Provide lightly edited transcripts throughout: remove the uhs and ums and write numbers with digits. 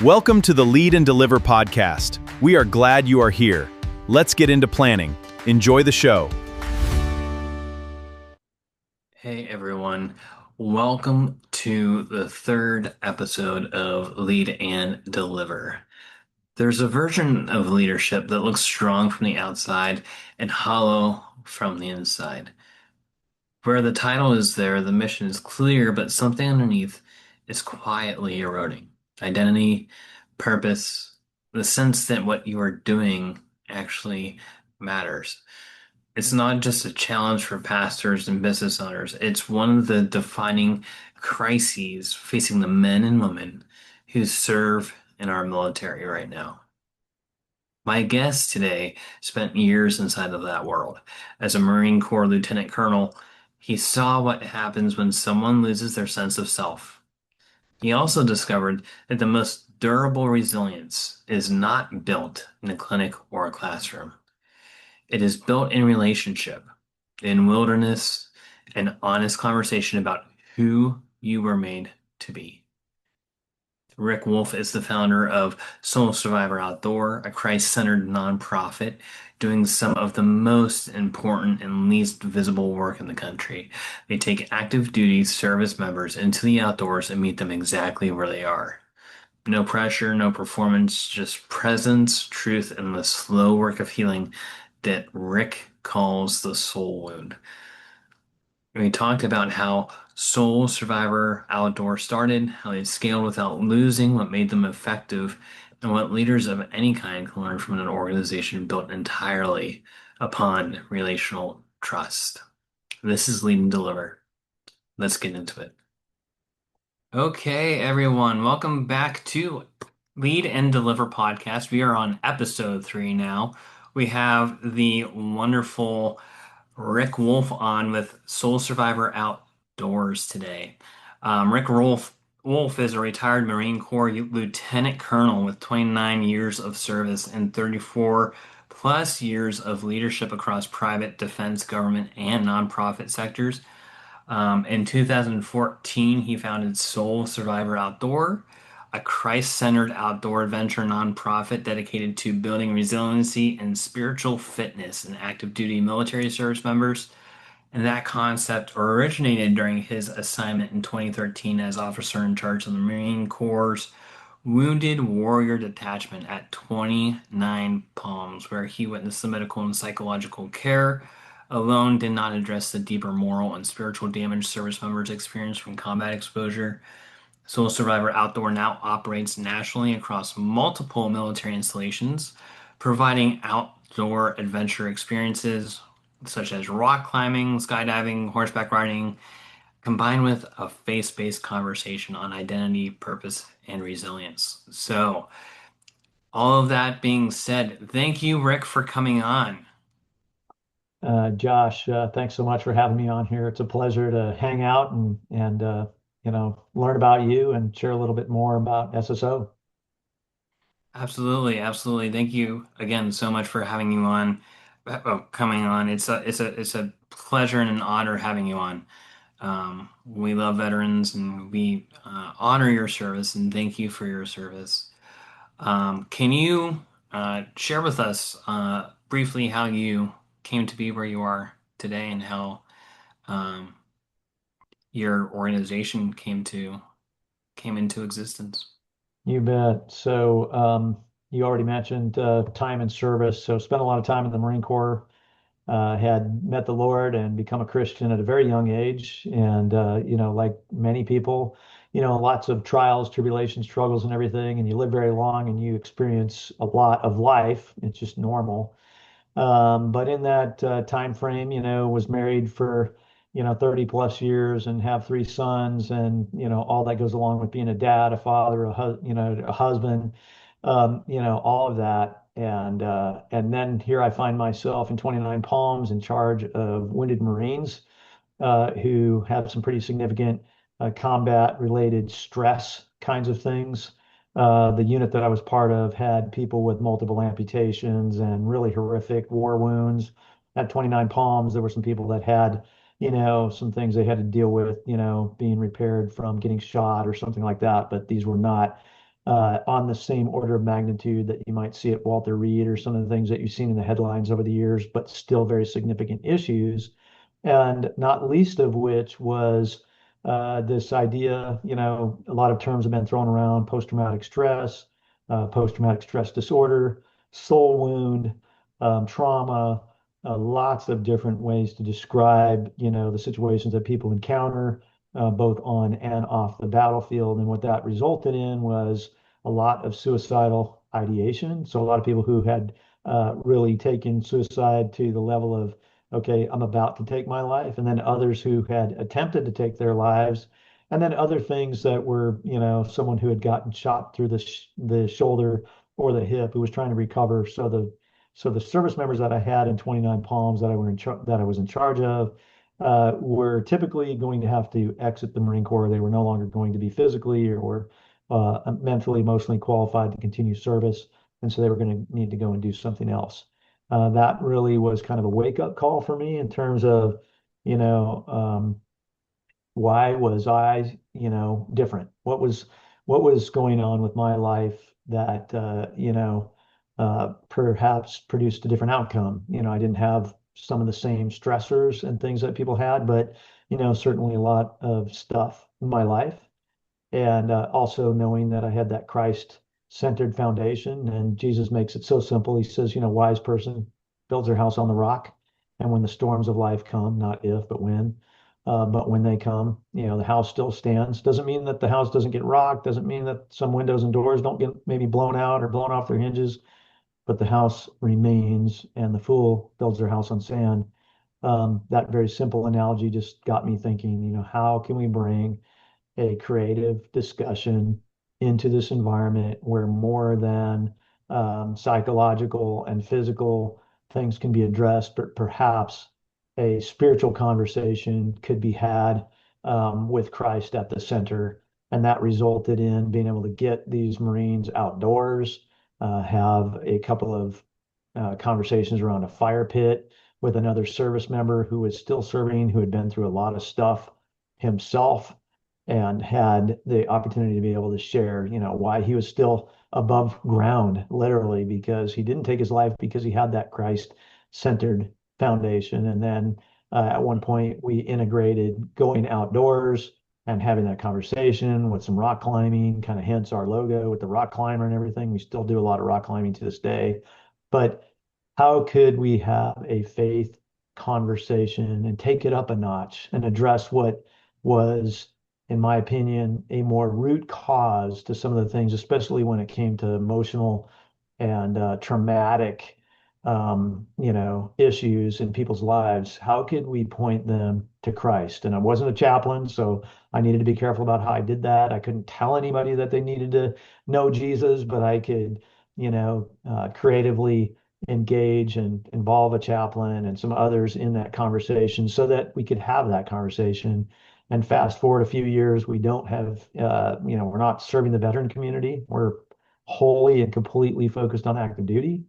Welcome to the Lead and Deliver podcast. We are glad you are here. Let's get into planning. Enjoy the show. Hey everyone, welcome to the third episode of Lead and Deliver. There's a version of leadership that looks strong from the outside and hollow from the inside. Where the title is there, the mission is clear, but something underneath is quietly eroding. Identity, purpose, the sense that what you are doing actually matters. It's not just a challenge for pastors and business owners. It's one of the defining crises facing the men and women who serve in our military right now. My guest today spent years inside of that world. As a Marine Corps lieutenant colonel, he saw what happens when someone loses their sense of self. He also discovered that the most durable resilience is not built in a clinic or a classroom. It is built in relationship, in wilderness, and honest conversation about who you were made to be. Rick Wolf is the founder of Soul Survivor Outdoor, a Christ-centered nonprofit doing some of the most important and least visible work in the country. They take active duty service members into the outdoors and meet them exactly where they are. No pressure, no performance, just presence, truth, and the slow work of healing that Rick calls the soul wound. We talked about how Soul Survivor Outdoor started, how they scaled without losing, what made them effective, and what leaders of any kind can learn from an organization built entirely upon relational trust. This is Lead and Deliver. Let's get into it. Okay, everyone, welcome back to Lead and Deliver podcast. We are on episode 3 now. We have the wonderful Rick Wolf on with Soul Survivor Outdoors today. Wolf is a retired Marine Corps Lieutenant Colonel with 29 years of service and 34 plus years of leadership across private, defense, government, and nonprofit sectors. In 2014, he founded Soul Survivor Outdoor, a Christ-centered outdoor adventure nonprofit dedicated to building resiliency and spiritual fitness in active duty military service members. And that concept originated during his assignment in 2013 as officer in charge of the Marine Corps' Wounded Warrior Detachment at 29 Palms, where he witnessed the medical and psychological care alone did not address the deeper moral and spiritual damage service members experience from combat exposure. Soul Survivor Outdoor now operates nationally across multiple military installations, providing outdoor adventure experiences such as rock climbing, skydiving, horseback riding, combined with a faith-based conversation on identity, purpose, and resilience. So, all of that being said, thank you, Rick, for coming on. Josh, thanks so much for having me on here. It's a pleasure to hang out and learn about you and share a little bit more about SSO. Absolutely, absolutely. Thank you again so much for having you on, coming on. It's a pleasure and an honor having you on. We love veterans and we honor your service and thank you for your service. Can you share with us briefly how you came to be where you are today and how um, your organization came into existence? You bet. You already mentioned time in service. So, spent a lot of time in the Marine Corps. Had met the Lord and become a Christian at a very young age. Like many people, lots of trials, tribulations, struggles, and everything. And you live very long and you experience a lot of life. It's just normal. But in that time frame, was married for, 30 plus years and have three sons and, all that goes along with being a dad, a father, a husband, all of that. And then here I find myself in 29 Palms in charge of wounded Marines who have some pretty significant combat related stress kinds of things. The unit that I was part of had people with multiple amputations and really horrific war wounds. At 29 Palms, there were some people that had, some things they had to deal with, being repaired from getting shot or something like that. But these were not on the same order of magnitude that you might see at Walter Reed or some of the things that you've seen in the headlines over the years, but still very significant issues. And not least of which was this idea, a lot of terms have been thrown around: post-traumatic stress disorder, soul wound, trauma, lots of different ways to describe, the situations that people encounter, both on and off the battlefield. And what that resulted in was a lot of suicidal ideation. So a lot of people who had really taken suicide to the level of, okay, I'm about to take my life, and then others who had attempted to take their lives, and then other things that were, someone who had gotten shot through the shoulder or the hip who was trying to recover. So the service members that I had in 29 Palms that I was in charge of were typically going to have to exit the Marine Corps. They were no longer going to be physically or mentally, emotionally qualified to continue service, and so they were going to need to go and do something else. That really was kind of a wake-up call for me in terms of, you know, um, why was I, different? What was going on with my life that, perhaps produced a different outcome? I didn't have some of the same stressors and things that people had, but, certainly a lot of stuff in my life. And also knowing that I had that Christ-centered foundation. And Jesus makes it so simple. He says, wise person builds their house on the rock. And when the storms of life come, not if, but when they come, the house still stands. Doesn't mean that the house doesn't get rocked. Doesn't mean that some windows and doors don't get maybe blown out or blown off their hinges, but the house remains, and the fool builds their house on sand. That very simple analogy just got me thinking, how can we bring a creative discussion into this environment where more than psychological and physical things can be addressed, but perhaps a spiritual conversation could be had with Christ at the center. And that resulted in being able to get these Marines outdoors, have a couple of conversations around a fire pit with another service member who was still serving, who had been through a lot of stuff himself and had the opportunity to be able to share, why he was still above ground, literally, because he didn't take his life because he had that Christ-centered foundation. And then at one point, we integrated going outdoors and having that conversation with some rock climbing, kind of hence our logo with the rock climber and everything. We still do a lot of rock climbing to this day. But how could we have a faith conversation and take it up a notch and address what was, in my opinion, a more root cause to some of the things, especially when it came to emotional and traumatic, issues in people's lives? How could we point them to Christ? And I wasn't a chaplain, so I needed to be careful about how I did that. I couldn't tell anybody that they needed to know Jesus, but I could, creatively engage and involve a chaplain and some others in that conversation so that we could have that conversation. And fast forward a few years, we don't have, we're not serving the veteran community. We're wholly and completely focused on active duty.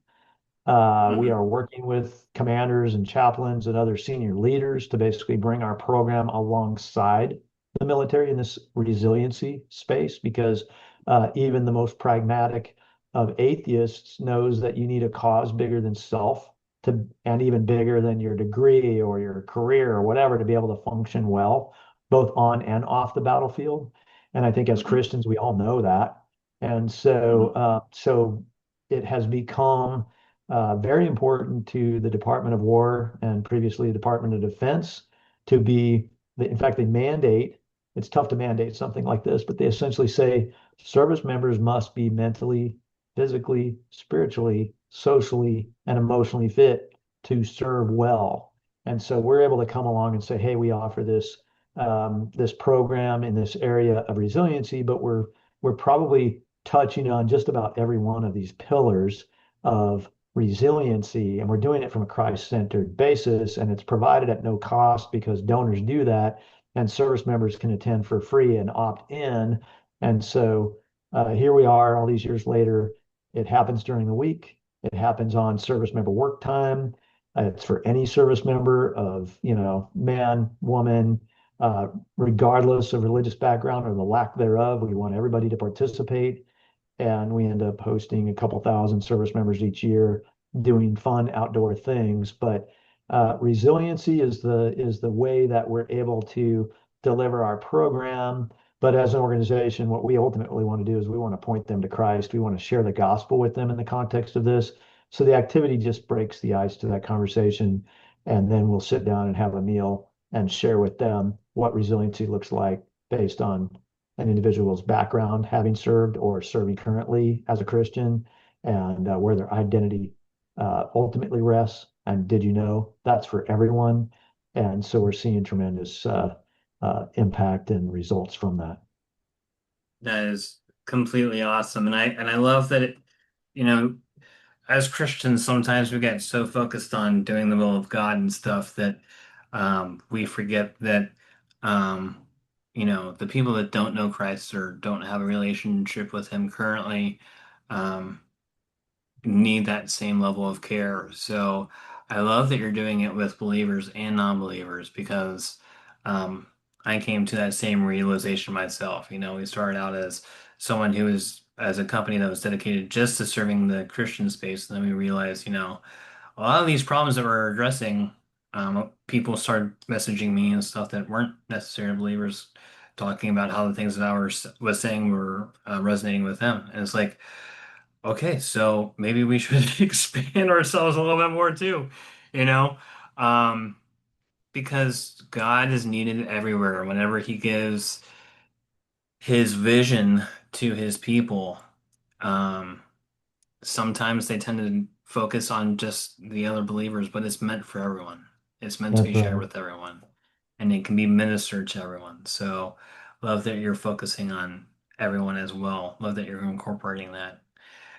We Mhm. are working with commanders and chaplains and other senior leaders to basically bring our program alongside the military in this resiliency space, because even the most pragmatic of atheists knows that you need a cause bigger than self and even bigger than your degree or your career or whatever, to be able to function well, both on and off the battlefield. And I think as Mhm. Christians, we all know that. And Mhm. so it has become very important to the Department of War and previously the Department of Defense to be, in fact, they mandate, it's tough to mandate something like this, but they essentially say service members must be mentally, physically, spiritually, socially, and emotionally fit to serve well. And so we're able to come along and say, hey, we offer this program in this area of resiliency, but we're probably touching on just about every one of these pillars of resiliency, and we're doing it from a Christ-centered basis, and it's provided at no cost because donors do that, and service members can attend for free and opt in. And so here we are all these years later. It happens during the week. It happens on service member work time. It's for any service member of, man, woman, regardless of religious background or the lack thereof. We want everybody to participate. and we end up hosting a couple thousand service members each year doing fun outdoor things. But resiliency is the way that we're able to deliver our program. But as an organization, what we ultimately want to do is we want to point them to Christ. We want to share the gospel with them in the context of this. So the activity just breaks the ice to that conversation, and then we'll sit down and have a meal and share with them what resiliency looks like based on an individual's background, having served or serving currently as a Christian, and where their identity ultimately rests. And did you know that's for everyone? And so we're seeing tremendous impact and results from that. That is completely awesome. And I love that you know, as Christians, sometimes we get so focused on doing the will of God and stuff that we forget that the people that don't know Christ or don't have a relationship with Him currently um, need that same level of care. So I love that you're doing it with believers and non-believers because um, I came to that same realization myself. We started out as someone who was as a company that was dedicated just to serving the Christian space, and then we realized, a lot of these problems that we're addressing, people started messaging me and stuff that weren't necessarily believers, talking about how the things that was saying were resonating with them, and it's like, okay, so maybe we should expand ourselves a little bit more too, you know, um, because God is needed everywhere. Whenever He gives His vision to His people, um, sometimes they tend to focus on just the other believers, but it's meant for everyone. It's meant to That's be shared right. with everyone, and it can be ministered to everyone. So, love that you're focusing on everyone as well. Love that you're incorporating that.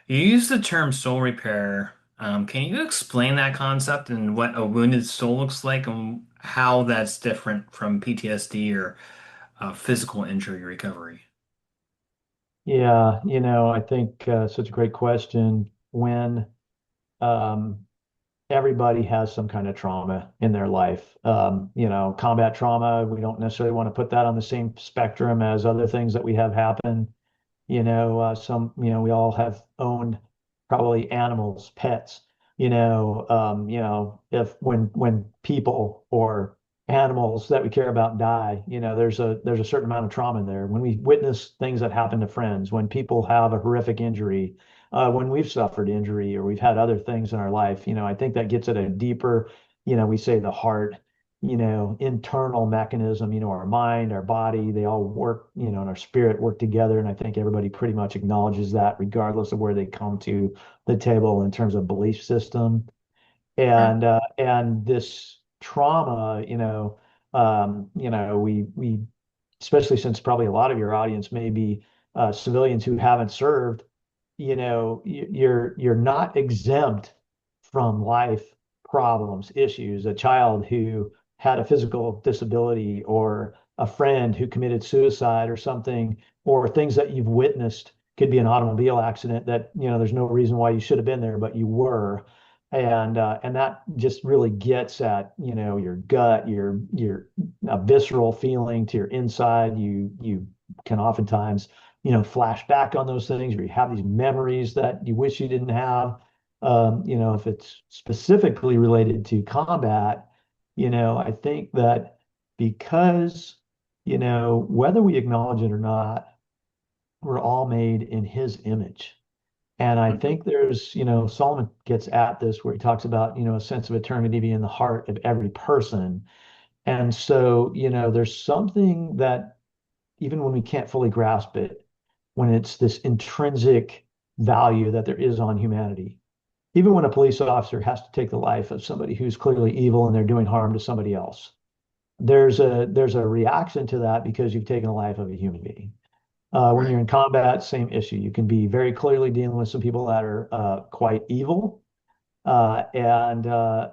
You use the term soul repair. Can you explain that concept and what a wounded soul looks like and how that's different from PTSD or physical injury recovery? Yeah, I think such a great question. When um, everybody has some kind of trauma in their life. Combat trauma, we don't necessarily want to put that on the same spectrum as other things that we have happen. We all have owned probably animals, pets. If when people or animals that we care about die, there's a certain amount of trauma in there. When we witness things that happen to friends, when people have a horrific injury, when we've suffered injury or we've had other things in our life, I think that gets at a deeper, we say the heart, internal mechanism, our mind, our body, they all work, and our spirit work together. And I think everybody pretty much acknowledges that regardless of where they come to the table in terms of belief system. Right. And this trauma, we especially since probably a lot of your audience may be civilians who haven't served, you're not exempt from life problems, issues. A child who had a physical disability or a friend who committed suicide or something, or things that you've witnessed could be an automobile accident that, there's no reason why you should have been there, but you were. And that just really gets at, your gut, your a visceral feeling to your inside. You can oftentimes flash back on those things, or you have these memories that you wish you didn't have. If it's specifically related to combat, I think that because, whether we acknowledge it or not, we're all made in His image. And I Mhm. think there's, Solomon gets at this where he talks about, a sense of eternity being in the heart of every person. And so, there's something that even when we can't fully grasp it, when it's this intrinsic value that there is on humanity. Even when a police officer has to take the life of somebody who's clearly evil and they're doing harm to somebody else, there's a reaction to that because you've taken the life of a human being. When Right. you're in combat, same issue. You can be very clearly dealing with some people that are quite evil, and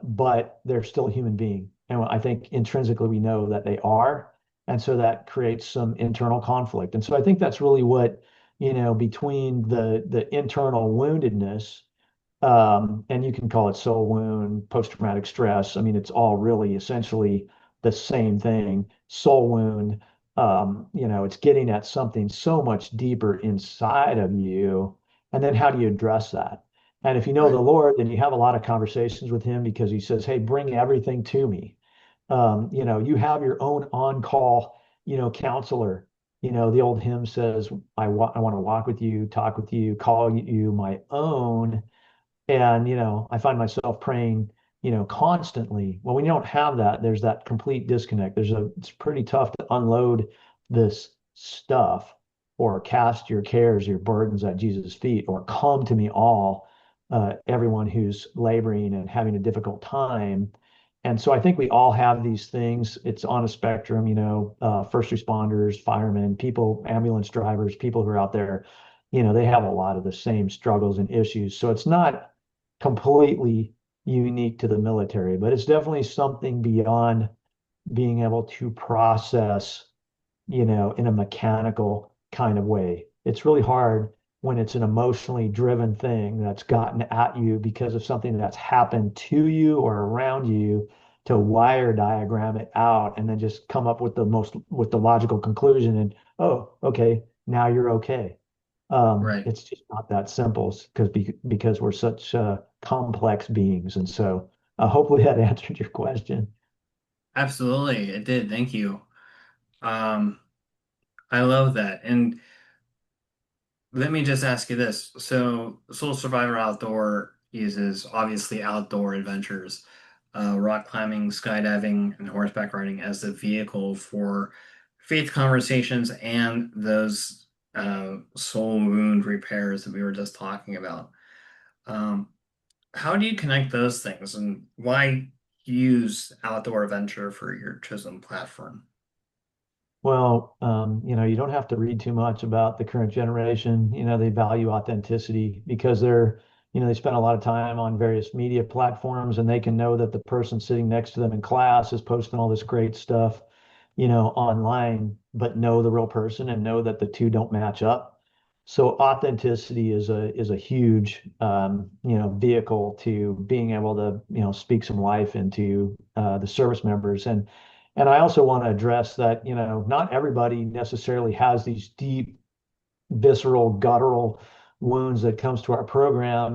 but they're still a human being. And I think intrinsically we know that they are, and so that creates some internal conflict. And so I think that's really what, between the internal woundedness, and you can call it soul wound, post-traumatic stress. I mean, it's all really essentially the same thing. Soul wound, It's getting at something so much deeper inside of you. And then how do you address that? And if you know the Right. Lord, then you have a lot of conversations with him because he says, hey, bring everything to me. You have your own on-call, counselor. The old hymn says, I want to walk with you, talk with you, call you my own. And, I find myself praying, constantly. Well, when you don't have that, there's that complete disconnect. It's pretty tough to unload this stuff or cast your cares, your burdens at Jesus' feet, or come to me all, everyone who's laboring and having a difficult time. And so I think we all have these things. It's on a spectrum, first responders, firemen, people, ambulance drivers, people who are out there, they have a lot of the same struggles and issues. So it's not completely unique to the military, but it's definitely something beyond being able to process, in a mechanical kind of way. It's really hard when it's an emotionally driven thing that's gotten at you because of something that's happened to you or around you to wire diagram it out and then just come up with with the logical conclusion and, oh, okay, now you're okay. Right. It's just not that simple because we're such complex beings. And so hopefully that answered your question. Absolutely. It did. Thank you. Um, I love that. And let me just ask you this. So, Soul Survivor Outdoor uses obviously outdoor adventures, rock climbing, skydiving, and horseback riding as the vehicle for faith conversations and those soul wound repairs that we were just talking about. Um, how do you connect those things, and why use outdoor adventure for your chosen platform? Well, you don't have to read too much about the current generation. They value authenticity because they spend a lot of time on various media platforms and they can know that the person sitting next to them in class is posting all this great stuff, online, but know the real person and know that the two don't match up. So authenticity is a huge vehicle to being able to speak some life into the service members. And I also want to address that, not everybody necessarily has these deep, visceral, guttural wounds that comes to our program.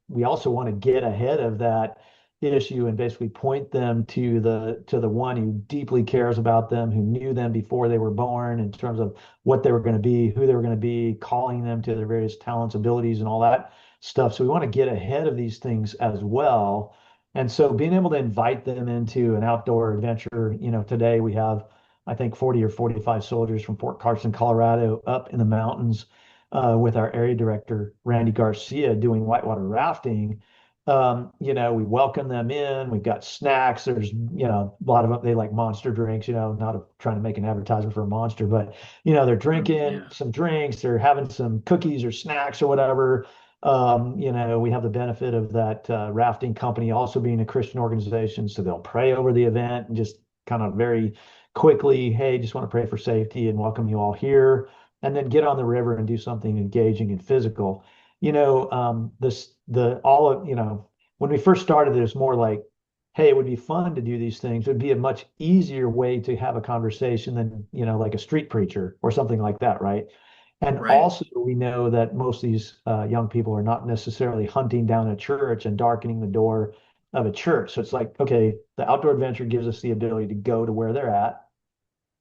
We also want to get ahead of that issue and basically point them to the one who deeply cares about them, who knew them before they were born in terms of what they were going to be, who they were going to be, calling them to their various talents, abilities, and all that stuff. So we want to get ahead of these things as well. And so being able to invite them into an outdoor adventure, today we have, I think, 40 or 45 soldiers from Fort Carson, Colorado, up in the mountains with our area director, Randy Garcia, doing whitewater rafting. We welcome them in. We've got snacks. There's, a lot of them, they like Monster drinks, trying to make an advertisement for a Monster, but, they're drinking Yeah. some drinks, they're having some cookies or snacks or whatever. We have the benefit of that rafting company also being a Christian organization, so they'll pray over the event and just kind of very quickly, hey, just want to pray for safety and welcome you all here, and then get on the river and do something engaging and physical. This the all of when we first started, it was more like, hey, it would be fun to do these things. It would be a much easier way to have a conversation than like a street preacher or something like that, right? And Right. also, we know that most of these young people are not necessarily hunting down a church and darkening the door of a church. So it's like, okay, the outdoor adventure gives us the ability to go to where they're at,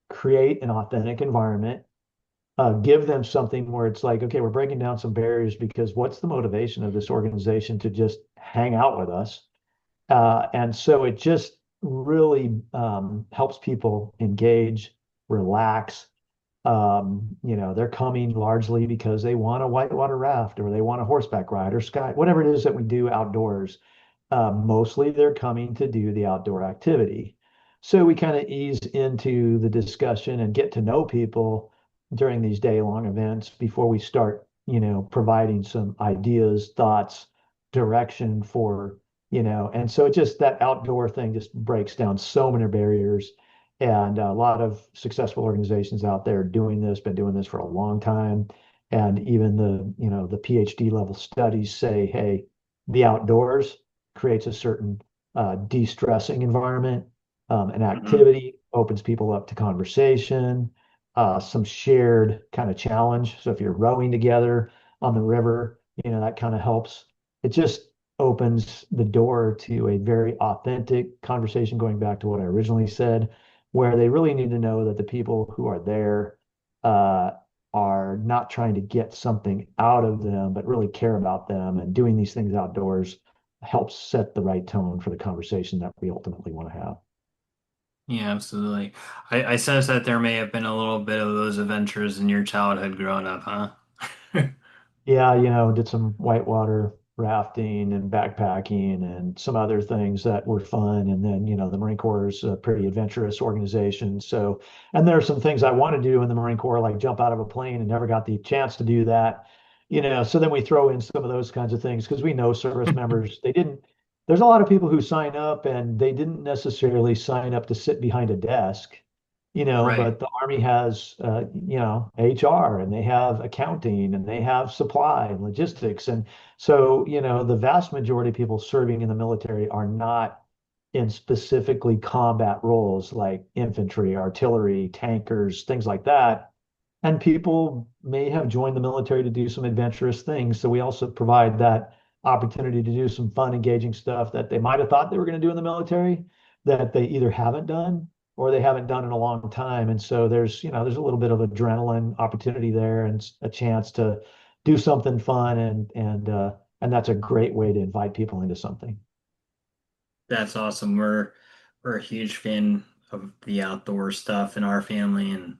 create an authentic environment, give them something where it's like, okay, we're breaking down some barriers because what's the motivation of this organization to just hang out with us? And so it just really helps people engage, relax, they're coming largely because they want a whitewater raft or they want a horseback ride or sky, whatever it is that we do outdoors. Mostly they're coming to do the outdoor activity. So we kind of ease into the discussion and get to know people during these day-long events before we start, providing some ideas, thoughts, direction for, and so it just that outdoor thing just breaks down so many barriers. And a lot of successful organizations out there doing this, been doing this for a long time. And even the PhD level studies say, hey, the outdoors creates a certain de-stressing environment. An Hmm. activity opens people up to conversation. some shared kind of challenge. So if you're rowing together on the river, that kind of helps. It just opens the door to a very authentic conversation, going back to what I originally said, where they really need to know that the people who are there uh, are not trying to get something out of them, but really care about them. And doing these things outdoors helps set the right tone for the conversation that we ultimately want to have. Yeah, absolutely. I sense that there may have been a little bit of those adventures in your childhood growing up, huh? Yeah, did some whitewater rafting and backpacking and some other things that were fun. And then, the Marine Corps is a pretty adventurous organization. So, and there are some things I want to do in the Marine Corps, like jump out of a plane, and never got the chance to do that. So then we throw in some of those kinds of things because we know service members, there's a lot of people who sign up and they didn't necessarily sign up to sit behind a desk. Right. But the Army has, HR, and they have accounting, and they have supply and logistics. And so, the vast majority of people serving in the military are not in specifically combat roles like infantry, artillery, tankers, things like that. And people may have joined the military to do some adventurous things. So we also provide that opportunity to do some fun, engaging stuff that they might have thought they were going to do in the military that they either haven't done or they haven't done in a long time. And so there's a little bit of adrenaline opportunity there and a chance to do something fun, and that's a great way to invite people into something. That's awesome. We're a huge fan of the outdoor stuff in our family, and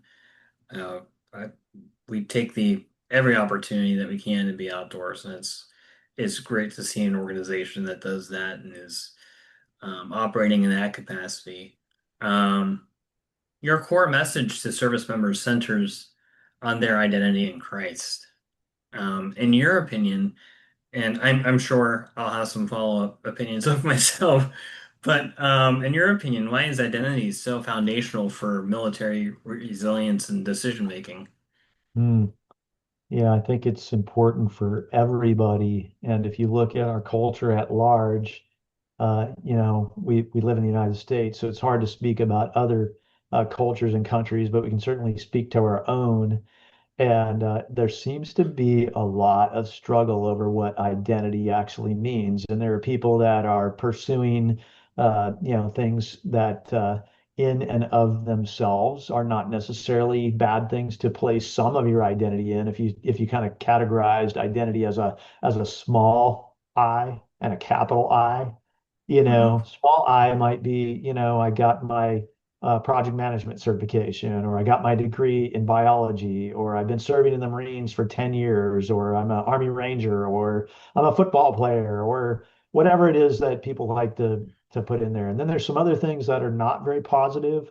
uh, I, we take the every opportunity that we can to be outdoors, and it's great to see an organization that does that and is operating in that capacity. Um, your core message to service members centers on their identity in Christ. In your opinion, and I'm sure I'll have some follow-up opinions of myself, but in your opinion, why is identity so foundational for military resilience and decision making? Hmm. Yeah, I think it's important for everybody. And if you look at our culture at large, we live in the United States, so it's hard to speak about other cultures and countries, but we can certainly speak to our own. And there seems to be a lot of struggle over what identity actually means. And there are people that are pursuing, things that in and of themselves are not necessarily bad things to place some of your identity in. If you kind of categorized identity as a small I and a capital I, Hmm. small I might be, I got my project management certification, or I got my degree in biology, or I've been serving in the Marines for 10 years, or I'm an Army Ranger, or I'm a football player, or whatever it is that people like to put in there. And then there's some other things that are not very positive,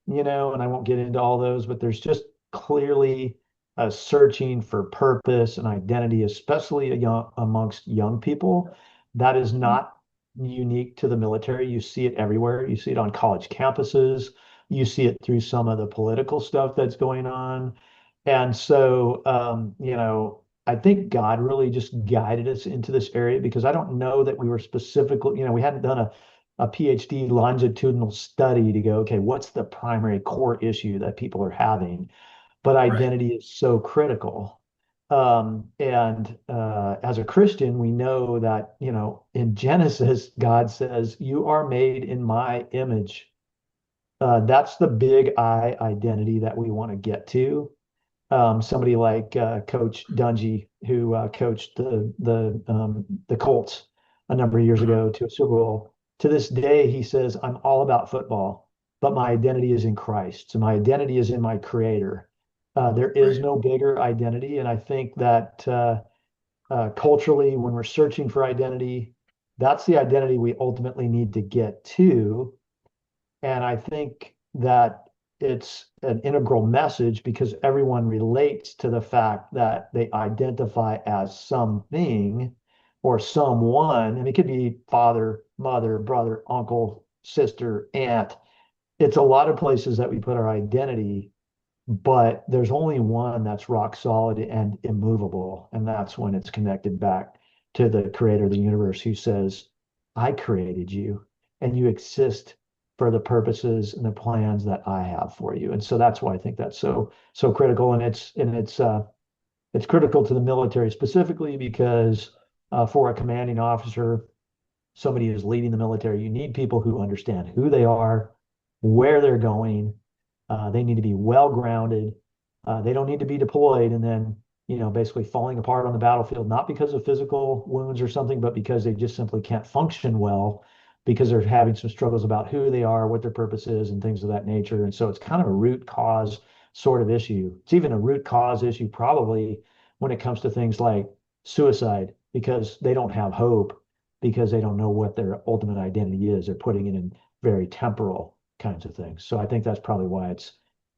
and I won't get into all those, but there's just clearly a searching for purpose and identity, especially amongst young people. That is not unique to the military. You see it everywhere. You see it on college campuses. You see it through some of the political stuff that's going on. And so, I think God really just guided us into this area because I don't know that we were specifically, we hadn't done a PhD longitudinal study to go, okay, what's the primary core issue that people are having? But Right. identity is so critical. And as a Christian, we know that, in Genesis, God says, "You are made in my image." That's the big I identity that we want to get to. Somebody like Coach Dungy, who coached the Colts a number of years Hmm. ago to a Super Bowl. To this day, he says, "I'm all about football, but my identity is in Christ. So my identity is in my Creator. There is Right. no bigger identity." And I think that culturally, when we're searching for identity, that's the identity we ultimately need to get to. And I think that it's an integral message because everyone relates to the fact that they identify as something or someone. And it could be father, mother, brother, uncle, sister, aunt. It's a lot of places that we put our identity, but there's only one that's rock solid and immovable. And that's when it's connected back to the creator of the universe who says, "I created you and you exist for the purposes and the plans that I have for you. And so that's why I think that's so critical. And it's critical to the military specifically because for a commanding officer, somebody who's leading the military, you need people who understand who they are, where they're going. They need to be well grounded. They don't need to be deployed and then, basically falling apart on the battlefield, not because of physical wounds or something, but because they just simply can't function well because they're having some struggles about who they are, what their purpose is, and things of that nature. And so it's kind of a root cause sort of issue. It's even a root cause issue, probably when it comes to things like suicide, because they don't have hope because they don't know what their ultimate identity is. They're putting it in very temporal kinds of things. So I think that's probably why it's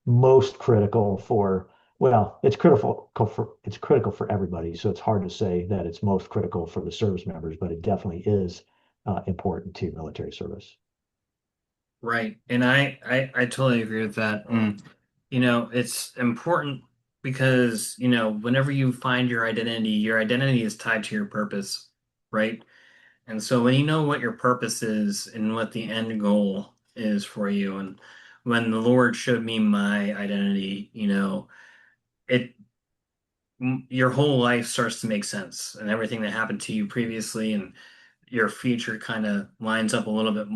most critical for, well, it's critical for everybody. So it's hard to say that it's most critical for the service members, but it definitely is important to military service. Right. And I totally agree with that. And, it's important because, whenever you find your identity is tied to your purpose, right? And so when you know what your purpose is and what the end goal is for you, and when the Lord showed me my identity, it your whole life starts to make sense, and everything that happened to you previously and your future kind of lines up a little bit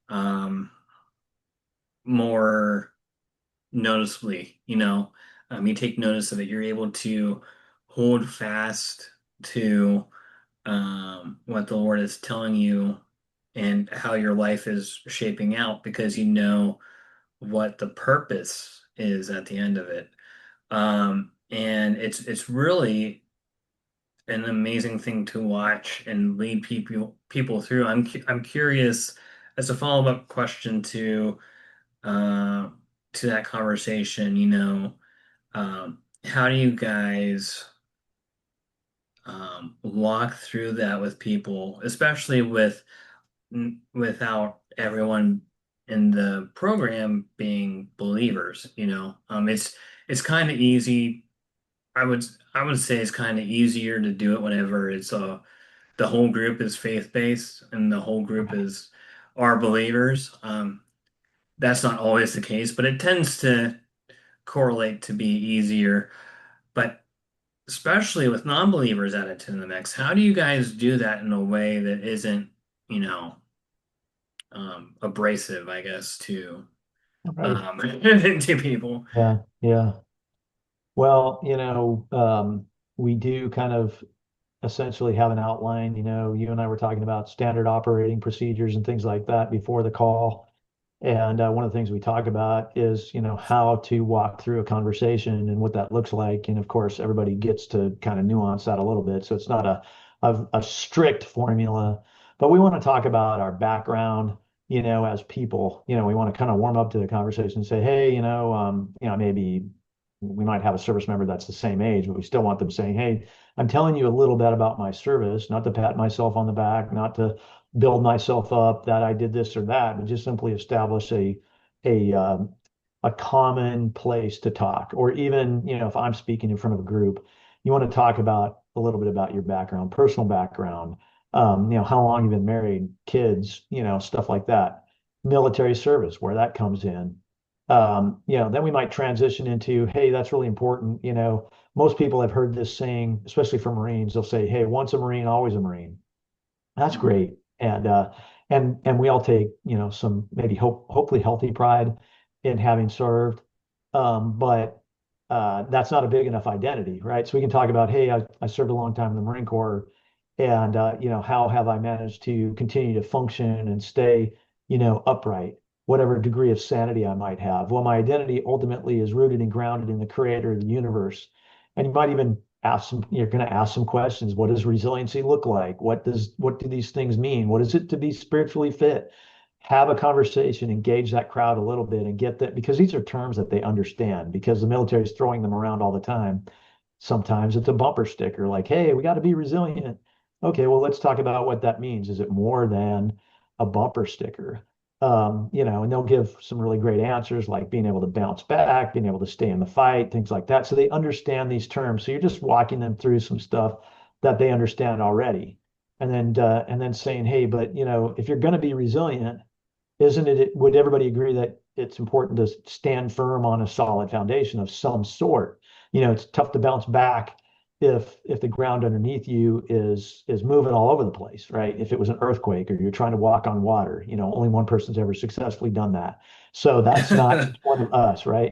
um, more noticeably, you take notice of it. You're able to hold fast to what the Lord is telling you and how your life is shaping out because you know what the purpose is at the end of it. And it's really an amazing thing to watch and lead people through. I'm curious as a follow-up question uh, to that conversation, how do you guys walk through that with people, especially without everyone in the program being believers, it's kind of easy. I would say it's kind of easier to do it whenever the whole group is faith-based and the whole group is are believers. That's not always the case, but it tends to correlate to be easier. But especially with non-believers added to the mix, how do you guys do that in a way that isn't, you know, abrasive, I guess, to Right. to people? Yeah. Yeah. Well, we do kind of essentially have an outline. You and I were talking about standard operating procedures and things like that before the call. And one of the things we talk about is, how to walk through a conversation and what that looks like. And of course, everybody gets to kind of nuance that a little bit. So it's not a strict formula, but we want to talk about our background, as people. We want to kind of warm up to the conversation and say, hey, maybe we might have a service member that's the same age, but we still want them saying, hey, I'm telling you a little bit about my service, not to pat myself on the back, not to build myself up that I did this or that, but just simply establish a um, a common place to talk. Or even, if I'm speaking in front of a group, you want to talk about a little bit about your background, personal background, how long you've been married, kids, stuff like that. Military service, where that comes in. Then we might transition into, hey, that's really important. Most people have heard this saying, especially from Marines, they'll say, hey, once a Marine, always a Marine. That's great. And we all take, some maybe hopefully healthy pride in having served. But that's not a big enough identity, right? So we can talk about, hey, I served a long time in the Marine Corps, and how have I managed to continue to function and stay, upright, whatever degree of sanity I might have. Well, my identity ultimately is rooted and grounded in the creator of the universe. And you might even you're going to ask some questions. What does resiliency look like? What do these things mean? What is it to be spiritually fit? Have a conversation, engage that crowd a little bit and get that, because these are terms that they understand because the military is throwing them around all the time. Sometimes it's a bumper sticker like, hey, we got to be resilient. Okay, well, let's talk about what that means. Is it more than a bumper sticker? And they'll give some really great answers like being able to bounce back, being able to stay in the fight, things like that. So they understand these terms. So you're just walking them through some stuff that they understand already. And then saying, hey, but if you're going to be resilient, isn't it, would everybody agree that it's important to stand firm on a solid foundation of some sort? It's tough to bounce back if the ground underneath you is moving all over the place, right? If it was an earthquake or you're trying to walk on water, only one person's ever successfully done that. So that's not each one of us, right?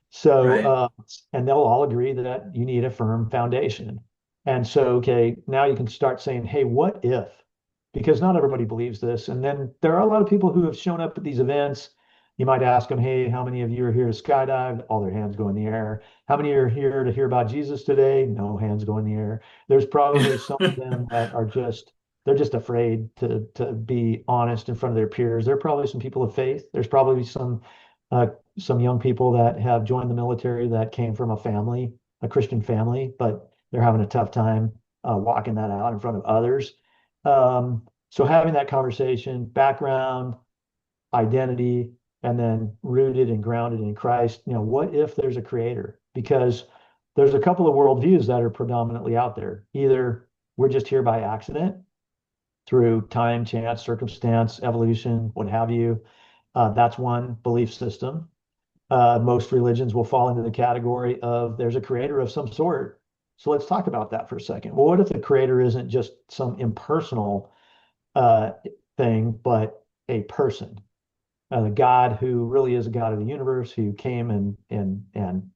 So Right. and they'll all agree that you need a firm foundation. And so, okay, now you can start saying, hey, what if? Because not everybody believes this. And then there are a lot of people who have shown up at these events. You might ask them, hey, how many of you are here to skydive? All their hands go in the air. How many are here to hear about Jesus today? No hands go in the air. There's probably some of them that are they're just afraid to be honest in front of their peers. There are probably some people of faith. There's probably uh, some young people that have joined the military that came from a Christian family, but they're having a tough time walking that out in front of others. So having that conversation, background, identity, and then rooted and grounded in Christ, what if there's a creator? Because there's a couple of worldviews that are predominantly out there. Either we're just here by accident through time, chance, circumstance, evolution, what have you. That's one belief system. Most religions will fall into the category of there's a creator of some sort. So let's talk about that for a second. Well, what if the creator isn't just some impersonal uh, thing, but a person, the God who really is a God of the universe, who came and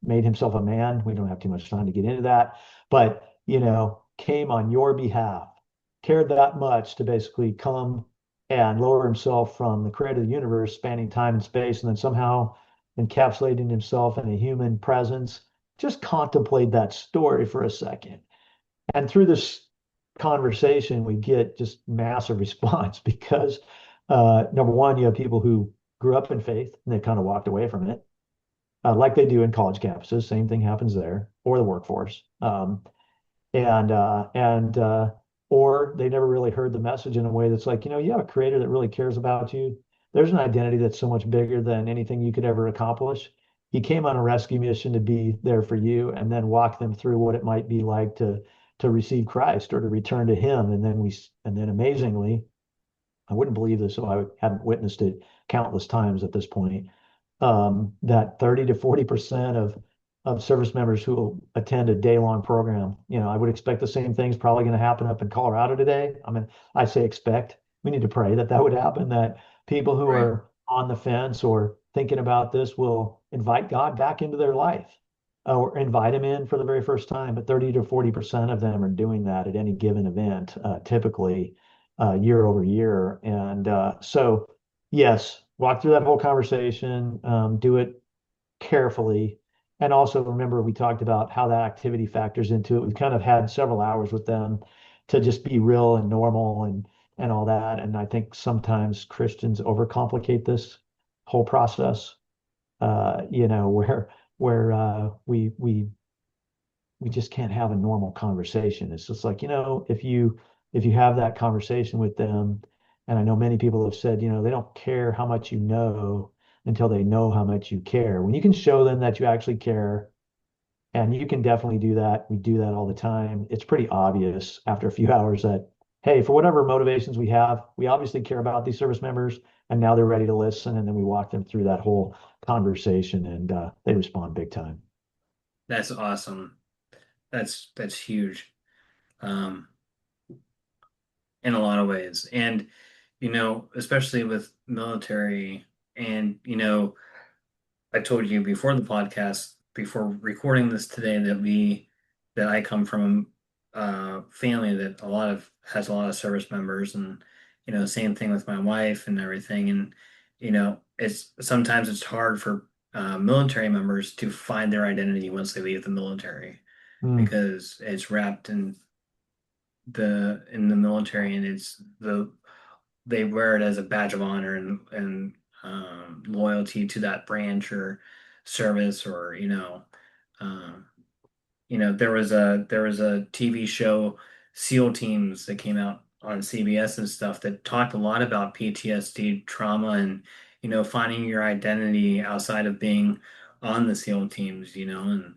made himself a man. We don't have too much time to get into that, but came on your behalf, cared that much to basically come and lower himself from the creator of the universe, spanning time and space, and then somehow encapsulating himself in a human presence. Just contemplate that story for a second. And through this conversation, we get just massive response because number one, you have people who grew up in faith and they kind of walked away from it, like they do in college campuses. Same thing happens there, or the workforce. And or they never really heard the message in a way that's like, you have a creator that really cares about you. There's an identity that's so much bigger than anything you could ever accomplish. He came on a rescue mission to be there for you and then walk them through what it might be like to receive Christ or to return to him. And then amazingly, I wouldn't believe this if I hadn't witnessed it countless times at this point, that 30 to 40% of service members who will attend a day-long program, I would expect the same thing's probably going to happen up in Colorado today. I mean, I say expect. We need to pray that that would happen, that people who Right. are on the fence or thinking about this will invite God back into their life or invite him in for the very first time. But 30 to 40% of them are doing that at any given event, typically year over year. And so, yes, walk through that whole conversation, do it carefully. And also remember, we talked about how that activity factors into it. We've kind of had several hours with them to just be real and normal and all that. And I think sometimes Christians overcomplicate this whole process, where we just can't have a normal conversation. It's just like, if you have that conversation with them, and I know many people have said, they don't care how much you know until they know how much you care. When you can show them that you actually care, and you can definitely do that. We do that all the time. It's pretty obvious after a few hours that, hey, for whatever motivations we have, we obviously care about these service members, and now they're ready to listen. And then we walk them through that whole conversation, and they respond big time. That's awesome. That's huge. Um, in a lot of ways. And, especially with military and, I told you before the podcast, before recording this today, that I come from a family that has a lot of service members, and same thing with my wife and everything. And it's sometimes it's hard for military members to find their identity once they leave the military Mm, because it's wrapped in the military, and they wear it as a badge of honor and loyalty to that branch or service, or um, there was a TV show, SEAL Teams, that came out on CBS and stuff that talked a lot about PTSD trauma and finding your identity outside of being on the SEAL teams, and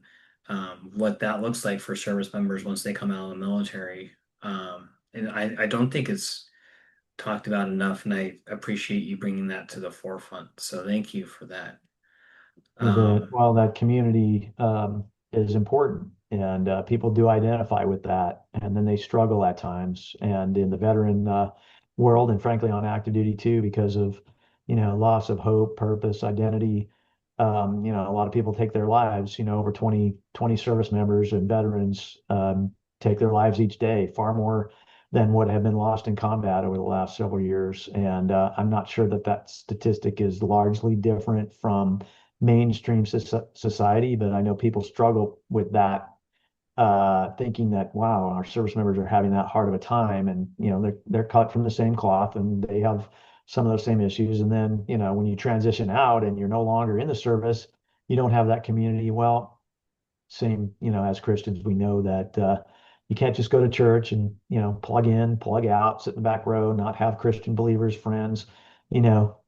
what that looks like for service members once they come out of the military. And I don't think it's talked about enough, and I appreciate you bringing that to the forefront. So thank you for that. That Um, while that community is important and people do identify with that, and then they struggle at times. And in the veteran world, and frankly on active duty too, because of loss of hope, purpose, identity. A lot of people take their lives. Over 20 service members and veterans take their lives each day, far more than what have been lost in combat over the last several years. And I'm not sure that that statistic is largely different from mainstream society, but I know people struggle with that, thinking that, wow, our service members are having that hard of a time, and they're cut from the same cloth, and they have some of those same issues. And then when you transition out and you're no longer in the service, you don't have that community. Well, same, as Christians, we know that you can't just go to church and, plug in, plug out, sit in the back row, not have Christian believers, friends. You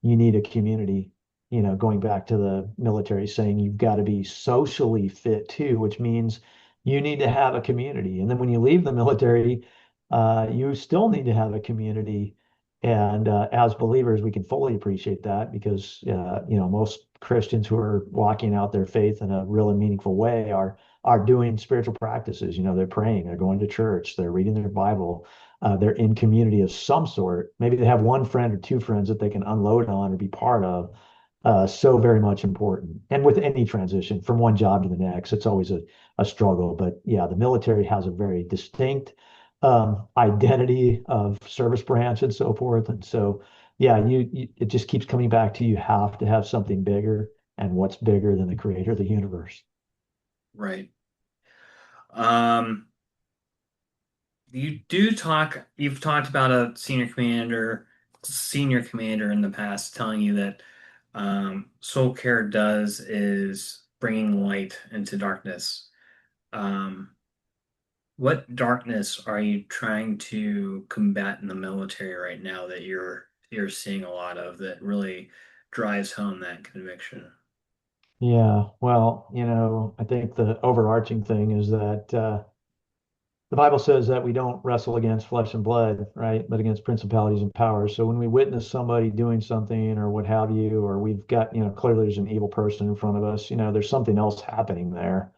need a community. Going back to the military saying you've got to be socially fit too, which means you need to have a community. And then when you leave the military, you still need to have a community. And as believers, we can fully appreciate that because, most Christians who are walking out their faith in a real and meaningful way are doing spiritual practices. They're praying, they're going to church, they're reading their Bible, they're in community of some sort. Maybe they have one friend or two friends that they can unload on or be part of. So very much important. And with any transition from one job to the next, it's always a struggle. But yeah, the military has a very distinct identity of service branch and so forth. And so, yeah, it just keeps coming back to you have to have something bigger. And what's bigger than the creator of the universe? right. Um, you've talked about a senior commander in the past telling you that soul care does is bringing light into darkness. Um, what darkness are you trying to combat in the military right now that you're seeing a lot of that really drives home that conviction? Yeah, well, I think the overarching thing is that the Bible says that we don't wrestle against flesh and blood, right? But against principalities and powers. So when we witness somebody doing something or what have you, or we've got, clearly there's an evil person in front of us, there's something else happening there.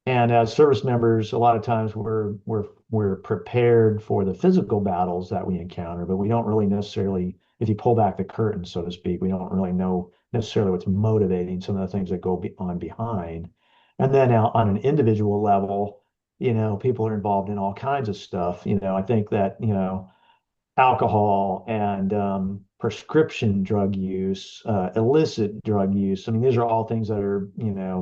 And as service members, a lot of times we're prepared for the physical battles that we encounter, but we don't really necessarily, if you pull back the curtain, so to speak, we don't really know necessarily what's motivating some of the things that on behind. And then now on an individual level, people are involved in all kinds of stuff. I think that, alcohol and prescription drug use, illicit drug use. I mean, these are all things that are,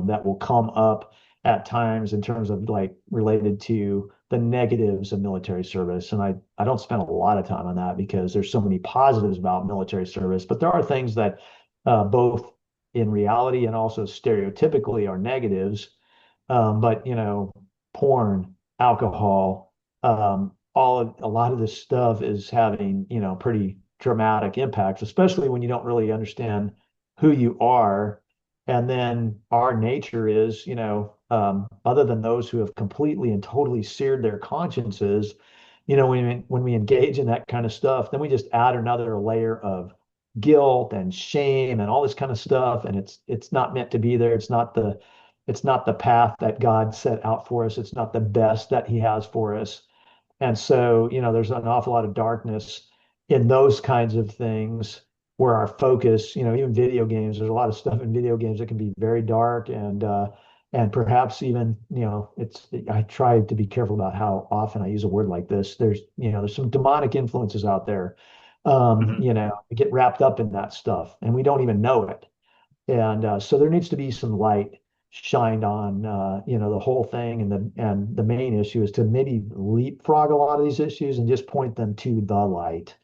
that will come up at times in terms of like related to the negatives of military service. And I don't spend a lot of time on that because there's so many positives about military service, but there are things that both in reality and also stereotypically are negatives. But porn, alcohol, a lot of this stuff is having, pretty dramatic impacts, especially when you don't really understand who you are. And then our nature is, other than those who have completely and totally seared their consciences, when we engage in that kind of stuff, then we just add another layer of guilt and shame and all this kind of stuff. And it's not meant to be there. It's not the path that God set out for us. It's not the best that He has for us. And so, there's an awful lot of darkness in those kinds of things where our focus, even video games, there's a lot of stuff in video games that can be very dark and perhaps even, I try to be careful about how often I use a word like this. There's some demonic influences out there. Mhm. We get wrapped up in that stuff and we don't even know it. And so there needs to be some light shined on the whole thing, and the main issue is to maybe leapfrog a lot of these issues and just point them to the light,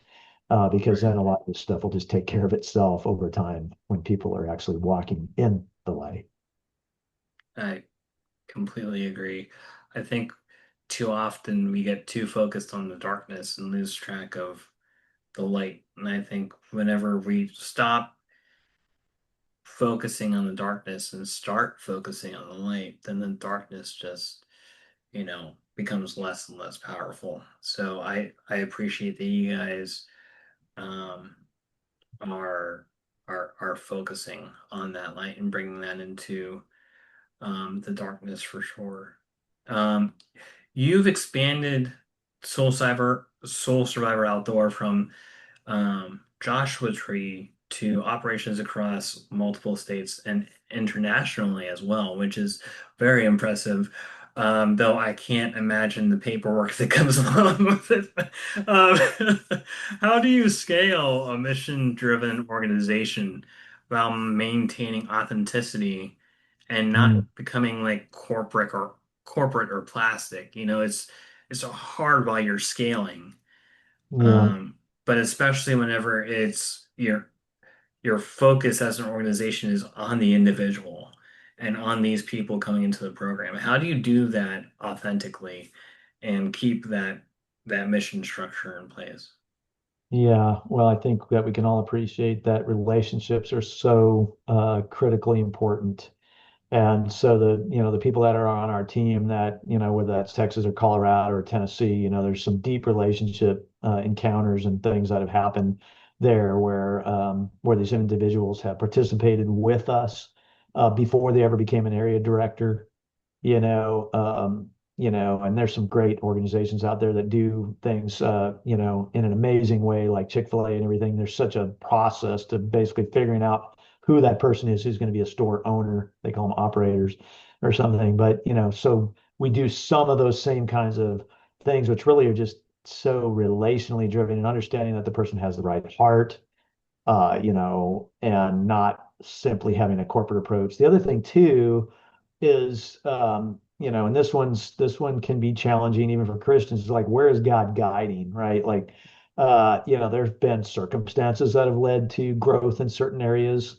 because Right. then a lot of this stuff will just take care of itself over time when people are actually walking in the light. I completely agree. I think too often we get too focused on the darkness and lose track of the light. And I think whenever we stop focusing on the darkness and start focusing on the light, then the darkness just, becomes less and less powerful. So I appreciate that you guys um, are are focusing on that light and bringing that into the darkness for sure. Um, you've expanded Soul Survivor Outdoor from Joshua Tree to operations across multiple states and internationally as well, which is very impressive. Though I can't imagine the paperwork that comes along with it. How do you scale a mission-driven organization while maintaining authenticity and not Mm, becoming like corporate or plastic? It's so hard while you're scaling. yeah. Um, but especially whenever it's your focus as an organization is on the individual and on these people coming into the program. How do you do that authentically and keep that mission structure in place? Yeah, well, I think that we can all appreciate that relationships are so critically important. And so the people that are on our team that, whether that's Texas or Colorado or Tennessee, there's some deep relationship encounters and things that have happened there where these individuals have participated with us before they ever became an area director you know, and there's some great organizations out there that do things, in an amazing way, like Chick-fil-A and everything. There's such a process to basically figuring out who that person is who's going to be a store owner. They call them operators or something. But, so we do some of those same kinds of things, which really are just so relationally driven and understanding that the person has the right heart, and not simply having a corporate approach. The other thing too is and this one can be challenging even for Christians. It's like, where is God guiding, right? Like, there's been circumstances that have led to growth in certain areas,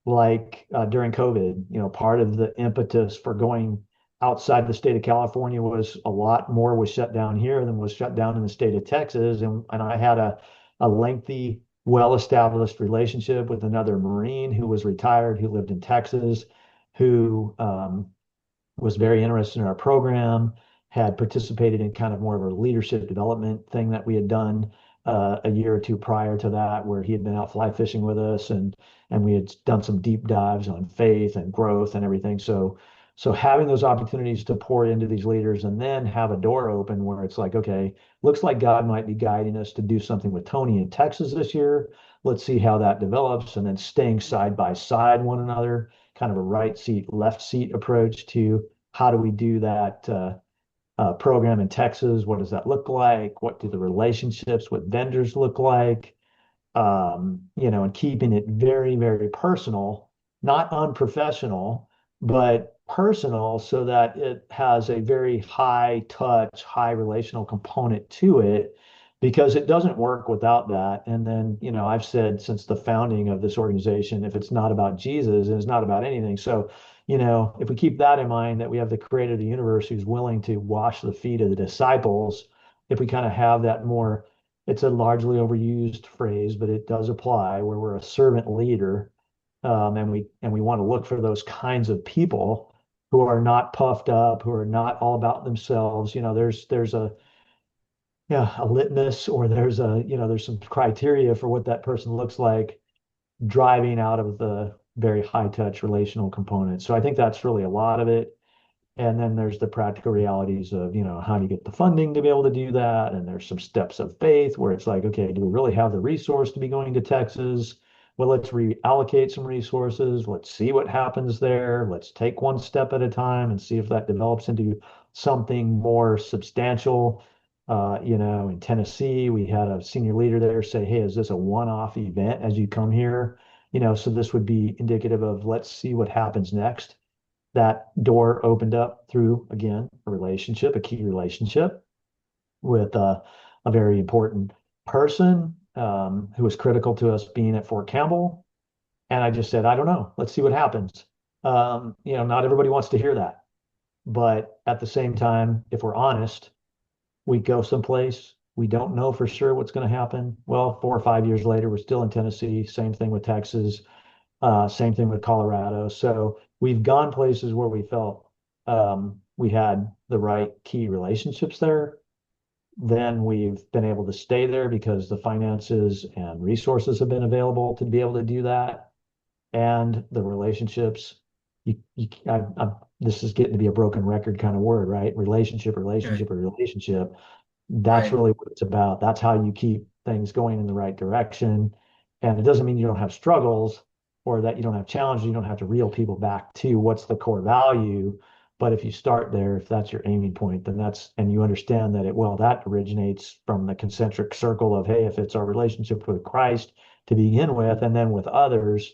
like during COVID. Part of the impetus for going outside the state of California was a lot more was shut down here than was shut down in the state of Texas, and I had a lengthy, well-established relationship with another Marine who was retired, who lived in Texas, who was very interested in our program, had participated in kind of more of a leadership development thing that we had done a year or two prior to that, where he had been out fly fishing with us, and we had done some deep dives on faith and growth and everything. So having those opportunities to pour into these leaders and then have a door open where it's like, okay, looks like God might be guiding us to do something with Tony in Texas this year. Let's see how that develops, and then staying side by side one another, kind of a right seat, left seat approach to how do we do that program in Texas? What does that look like? What do the relationships with vendors look like? And keeping it very, very personal, not unprofessional, but personal so that it has a very high touch, high relational component to it, because it doesn't work without that. And then, I've said since the founding of this organization, if it's not about Jesus, it's not about anything. So, if we keep that in mind, that we have the creator of the universe who's willing to wash the feet of the disciples, if we kind of have that more, it's a largely overused phrase, but it does apply where we're a servant leader, and we want to look for those kinds of people who are not puffed up, who are not all about themselves. There's a yeah a litmus, or there's some criteria for what that person looks like driving out of the very high touch relational component. So I think that's really a lot of it. And then there's the practical realities of, how do you get the funding to be able to do that? And there's some steps of faith where it's like, okay, do we really have the resource to be going to Texas? Well, let's reallocate some resources. Let's see what happens there. Let's take one step at a time and see if that develops into something more substantial. In Tennessee, we had a senior leader there say, hey, is this a one-off event as you come here? So this would be indicative of let's see what happens next. That door opened up through, again, a relationship, a key relationship with a very important person who was critical to us being at Fort Campbell. And I just said, I don't know. Let's see what happens. Not everybody wants to hear that. But at the same time, if we're honest, we go someplace, we don't know for sure what's going to happen. Well, 4 or 5 years later, we're still in Tennessee. Same thing with Texas. Same thing with Colorado. So we've gone places where we felt we had the right key relationships there. then we've been able to stay there because the finances and resources have been available to be able to do that. And the relationships, this is getting to be a broken record kind of word, right? Relationship, Right. relationship, or relationship. That's Right. really what it's about. That's how you keep things going in the right direction. And it doesn't mean you don't have struggles or that you don't have challenges. You don't have to reel people back to what's the core value. But if you start there, if that's your aiming point, then and you understand that that originates from the concentric circle of, hey, if it's our relationship with Christ to begin with, and then with others,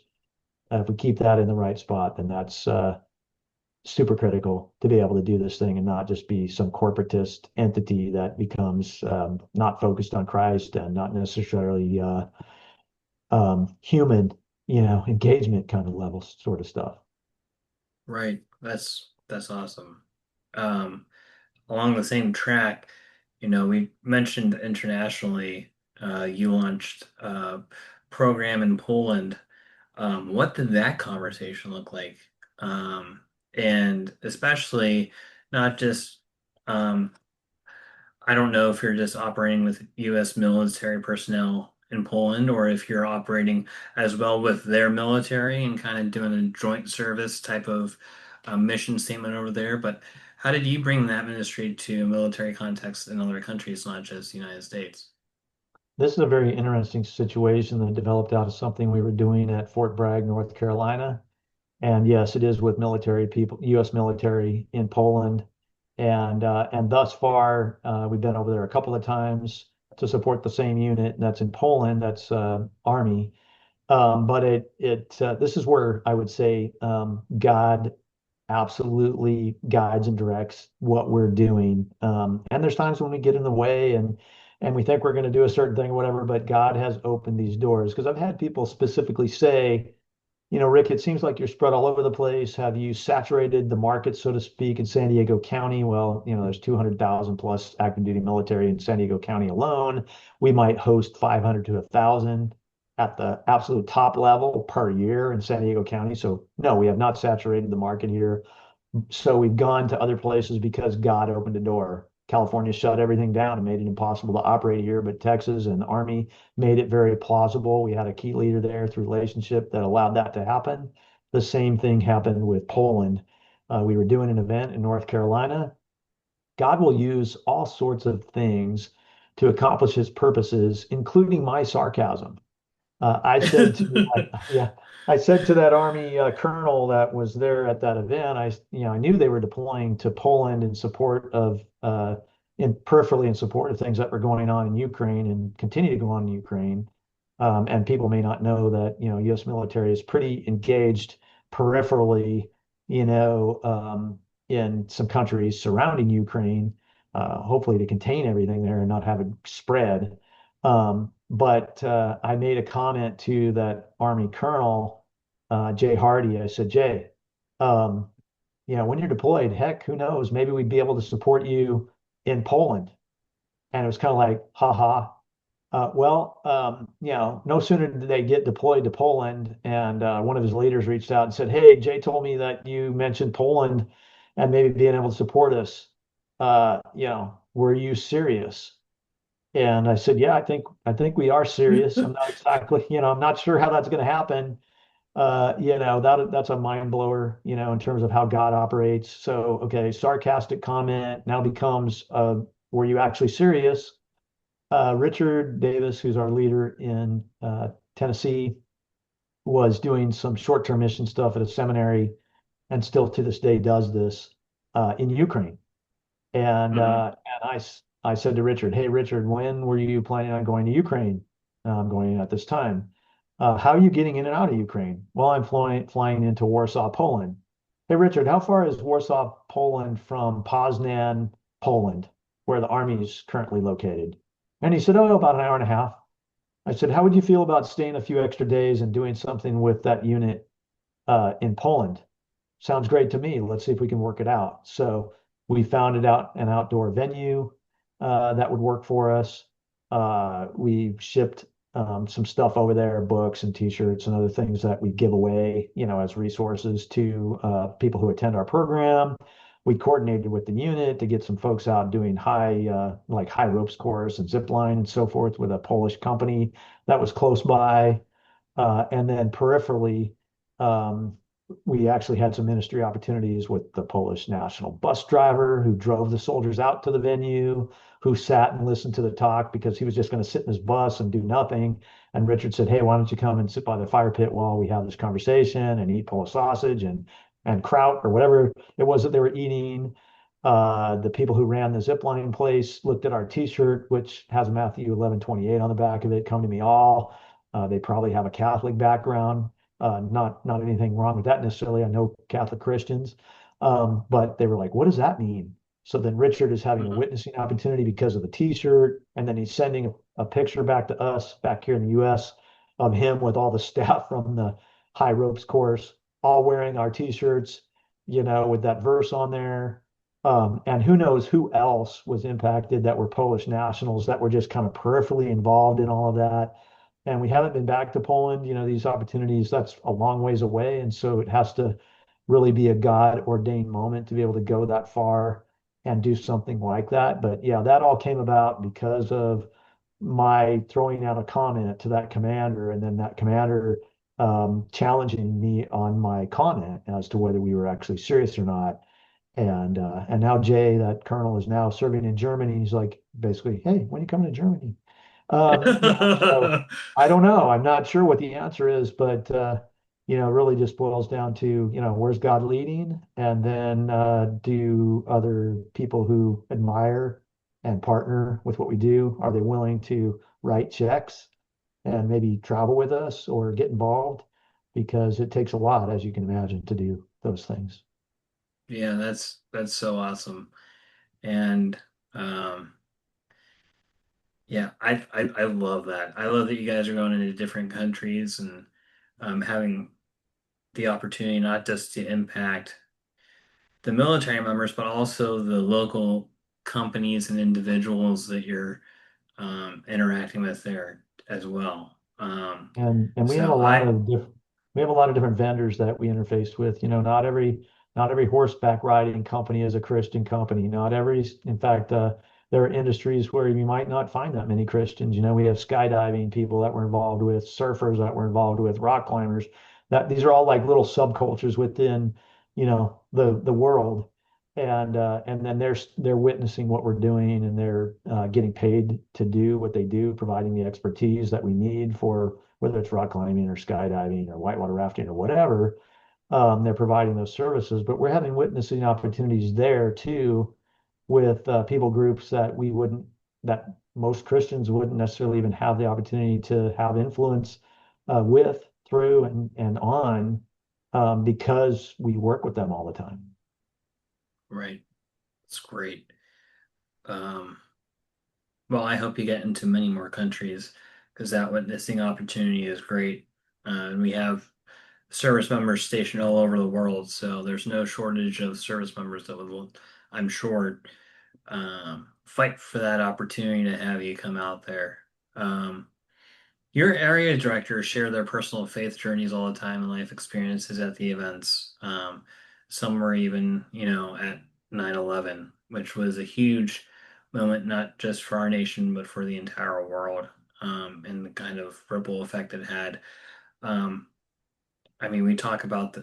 if we keep that in the right spot, then that's super critical to be able to do this thing and not just be some corporatist entity that becomes not focused on Christ and not necessarily human, engagement kind of level sort of stuff. Right. That's awesome. Um, Along the same track, we mentioned internationally, you launched a program in Poland. What did that conversation look like? And especially not just, um, I don't know if you're just operating with U.S. military personnel in Poland or if you're operating as well with their military and kind of doing a joint service type of mission statement over there. But how did you bring that ministry to military context in other countries, not just the United States? This is a very interesting situation that developed out of something we were doing at Fort Bragg, North Carolina. And yes, it is with military people, U.S. military in Poland. And thus far, we've been over there a couple of times to support the same unit that's in Poland. That's Army. But this is where I would say God absolutely guides and directs what we're doing. And there's times when we get in the way and we think we're going to do a certain thing or whatever, but God has opened these doors. Because I've had people specifically say, Rick, it seems like you're spread all over the place. Have you saturated the market, so to speak, in San Diego County? Well, there's 200,000 plus active duty military in San Diego County alone. We might host 500 to 1,000 at the absolute top level per year in San Diego County. So, no, we have not saturated the market here. So we've gone to other places because God opened a door. California shut everything down and made it impossible to operate here, but Texas and the Army made it very plausible. We had a key leader there through relationship that allowed that to happen. The same thing happened with Poland. We were doing an event in North Carolina. God will use all sorts of things to accomplish his purposes, including my sarcasm. I said to yeah, I said to that Army colonel that was there at that event, I knew they were deploying to Poland in support of, in peripherally in support of things that were going on in Ukraine and continue to go on in Ukraine. And people may not know that, U.S. military is pretty engaged peripherally, in some countries surrounding Ukraine, hopefully to contain everything there and not have it spread. But I made a comment to that Army Colonel, Jay Hardy. I said, Jay, um, when you're deployed, heck, who knows? Maybe we'd be able to support you in Poland. And it was kind of like, ha ha. No sooner did they get deployed to Poland, and one of his leaders reached out and said, "Hey, Jay told me that you mentioned Poland and maybe being able to support us. Were you serious?" And I said, "Yeah, I think we are serious. I'm not exactly, I'm not sure how that's going to happen. That's a mind blower, in terms of how God operates. So, okay, sarcastic comment now becomes, were you actually serious?" Richard Davis, who's our leader in Tennessee, was doing some short-term mission stuff at a seminary, and still to this day does this in Ukraine. And I said to Richard, "Hey, Richard, when were you planning on going to Ukraine?" "I'm going at this time." "How are you getting in and out of Ukraine?" "Well, I'm flying into Warsaw, Poland." "Hey, Richard, how far is Warsaw, Poland from Poznan, Poland, where the army is currently located?" And he said, "Oh, about an hour and a half." I said, "How would you feel about staying a few extra days and doing something with that unit in Poland?" "Sounds great to me. Let's see if we can work it out." So we found it out an outdoor venue that would work for us. We shipped some stuff over there, books and T-shirts and other things that we give away, as resources to people who attend our program. we coordinated with the unit to get some folks out doing high ropes course and zip line and so forth with a Polish company that was close by. And then peripherally, um, we actually had some ministry opportunities with the Polish national bus driver who drove the soldiers out to the venue, who sat and listened to the talk because he was just going to sit in his bus and do nothing. And Richard said, "Hey, why don't you come and sit by the fire pit while we have this conversation and eat Polish sausage and kraut or whatever it was that they were eating." The people who ran the ziplining place looked at our T-shirt, which has Matthew 11:28 on the back of it. Come to me all. They probably have a Catholic background. Not anything wrong with that necessarily. I know Catholic Christians, but they were like, "What does that mean?" So then Richard is having a Mhm. witnessing opportunity because of the T-shirt, and then he's sending a picture back to us back here in the U.S. of him with all the staff from the high ropes course, all wearing our T-shirts, with that verse on there. And who knows who else was impacted that were Polish nationals that were just kind of peripherally involved in all of that. And we haven't been back to Poland. These opportunities, that's a long ways away. And so it has to really be a God ordained moment to be able to go that far and do something like that. But yeah, that all came about because of my throwing out a comment to that commander, and then that commander challenging me on my comment as to whether we were actually serious or not. And now Jay, that colonel, is now serving in Germany. He's like basically, "Hey, when are you coming to Germany?" So I don't know. I'm not sure what the answer is, but it really just boils down to, where's God leading? And then do other people who admire and partner with what we do, are they willing to write checks and maybe travel with us or get involved? Because it takes a lot, as you can imagine, to do those things. Yeah, that's so awesome. And um yeah, I love that. I love that you guys are going into different countries and having the opportunity not just to impact the military members, but also the local companies and individuals that you're interacting with there as well. And we have a So lot I of different vendors that we interface with. Not every horseback riding company is a Christian company. Not every, in fact, there are industries where you might not find that many Christians. We have skydiving people that we're involved with, surfers that we're involved with, rock climbers. That these are all like little subcultures within, the world. And then they're witnessing what we're doing, and they're getting paid to do what they do, providing the expertise that we need for whether it's rock climbing or skydiving or whitewater rafting or whatever. They're providing those services, but we're having witnessing opportunities there too, with people groups that most Christians wouldn't necessarily even have the opportunity to have influence with, through, and on, because we work with them all the time. right. It's great. Um, well, I hope you get into many more countries because that witnessing opportunity is great. And we have service members stationed all over the world, so there's no shortage of service members that would, I'm sure, fight for that opportunity to have you come out there. Um, your area directors share their personal faith journeys all the time and life experiences at the events. Some were even, at 9/11, which was a huge moment, not just for our nation, but for the entire world, and the kind of ripple effect it had. Um, I mean, we talk about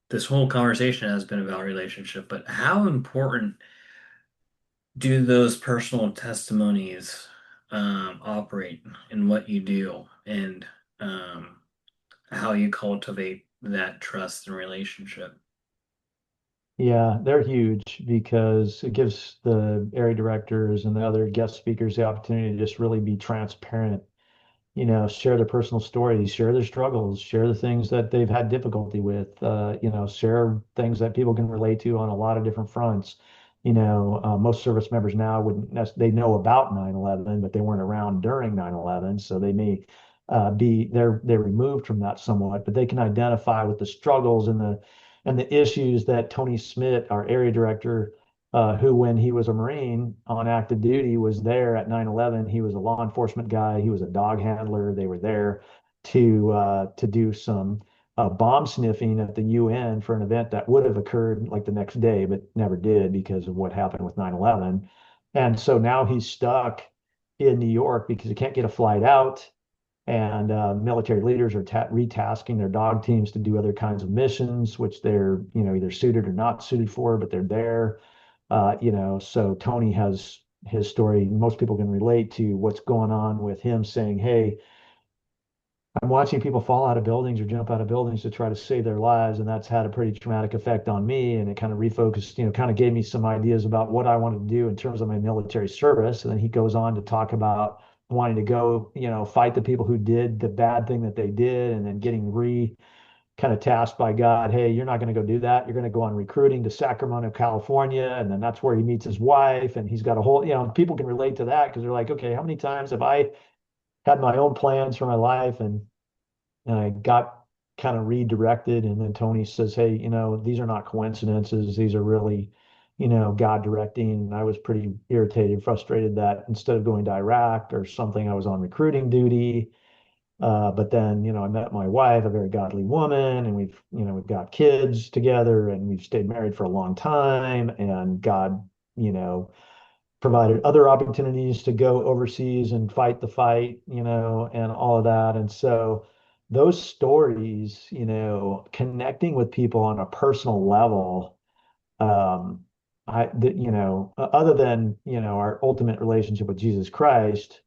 this whole conversation has been about relationship, but how important do those personal testimonies operate in what you do and um, how you cultivate that trust and relationship? Yeah, they're huge because it gives the area directors and the other guest speakers the opportunity to just really be transparent, share their personal stories, share their struggles, share the things that they've had difficulty with, share things that people can relate to on a lot of different fronts. Most service members now wouldn't they know about 9/11, but they weren't around during 9/11, so they may they're removed from that somewhat, but they can identify with the struggles and the issues that Tony Smith, our area director, who, when he was a Marine on active duty, was there at 9/11. He was a law enforcement guy. He was a dog handler. They were there to do some bomb sniffing at the UN for an event that would have occurred like the next day, but never did because of what happened with 9/11. And so now he's stuck in New York because he can't get a flight out. And military leaders are retasking their dog teams to do other kinds of missions, which they're, either suited or not suited for, but they're there. So Tony has his story. Most people can relate to what's going on with him saying, "Hey, I'm watching people fall out of buildings or jump out of buildings to try to save their lives, and that's had a pretty traumatic effect on me." And it kind of refocused, kind of gave me some ideas about what I wanted to do in terms of my military service. And then he goes on to talk about wanting to go, fight the people who did the bad thing that they did, and then getting kind of tasked by God, "Hey, you're not going to go do that. You're going to go on recruiting to Sacramento, California." And then that's where he meets his wife, and he's got a whole, people can relate to that because they're like, okay, how many times have I had my own plans for my life and I got kind of redirected. And then Tony says, "Hey, these are not coincidences. These are really, God directing." And I was pretty irritated, frustrated that instead of going to Iraq or something, I was on recruiting duty. But then, I met my wife, a very godly woman, and we've got kids together, and we've stayed married for a long time. And God, you know, provided other opportunities to go overseas and fight the fight, and all of that. And so those stories, connecting with people on a personal level, um, other than, our ultimate relationship with Jesus Christ,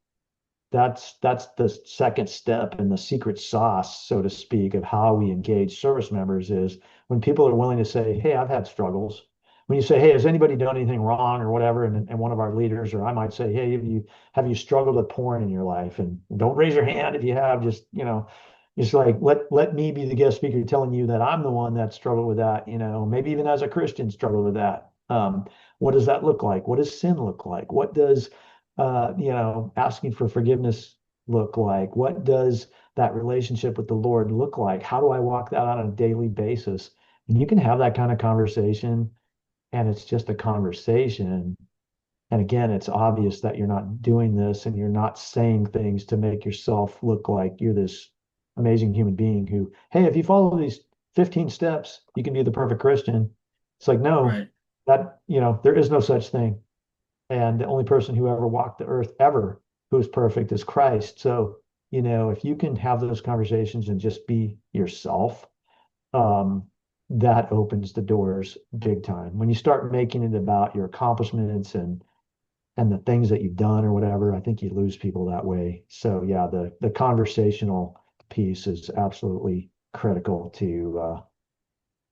that's the second step in the secret sauce, so to speak, of how we engage service members is when people are willing to say, "Hey, I've had struggles." When you say, "Hey, has anybody done anything wrong or whatever?" And one of our leaders, or I might say, "Hey, have you struggled with porn in your life?" And don't raise your hand if you have, just like let me be the guest speaker telling you that I'm the one that struggled with that, maybe even as a Christian struggled with that. What does that look like? What does sin look like? What does asking for forgiveness look like? What does that relationship with the Lord look like? How do I walk that out on a daily basis? And you can have that kind of conversation, and it's just a conversation. And again, it's obvious that you're not doing this and you're not saying things to make yourself look like you're this amazing human being who, "Hey, if you follow these 15 steps, you can be the perfect Christian." It's like, no, Right. there is no such thing. And the only person who ever walked the earth ever who is perfect is Christ. So, if you can have those conversations and just be yourself, um, that opens the doors big time. When you start making it about your accomplishments and the things that you've done or whatever, I think you lose people that way. So yeah, the conversational piece is absolutely critical to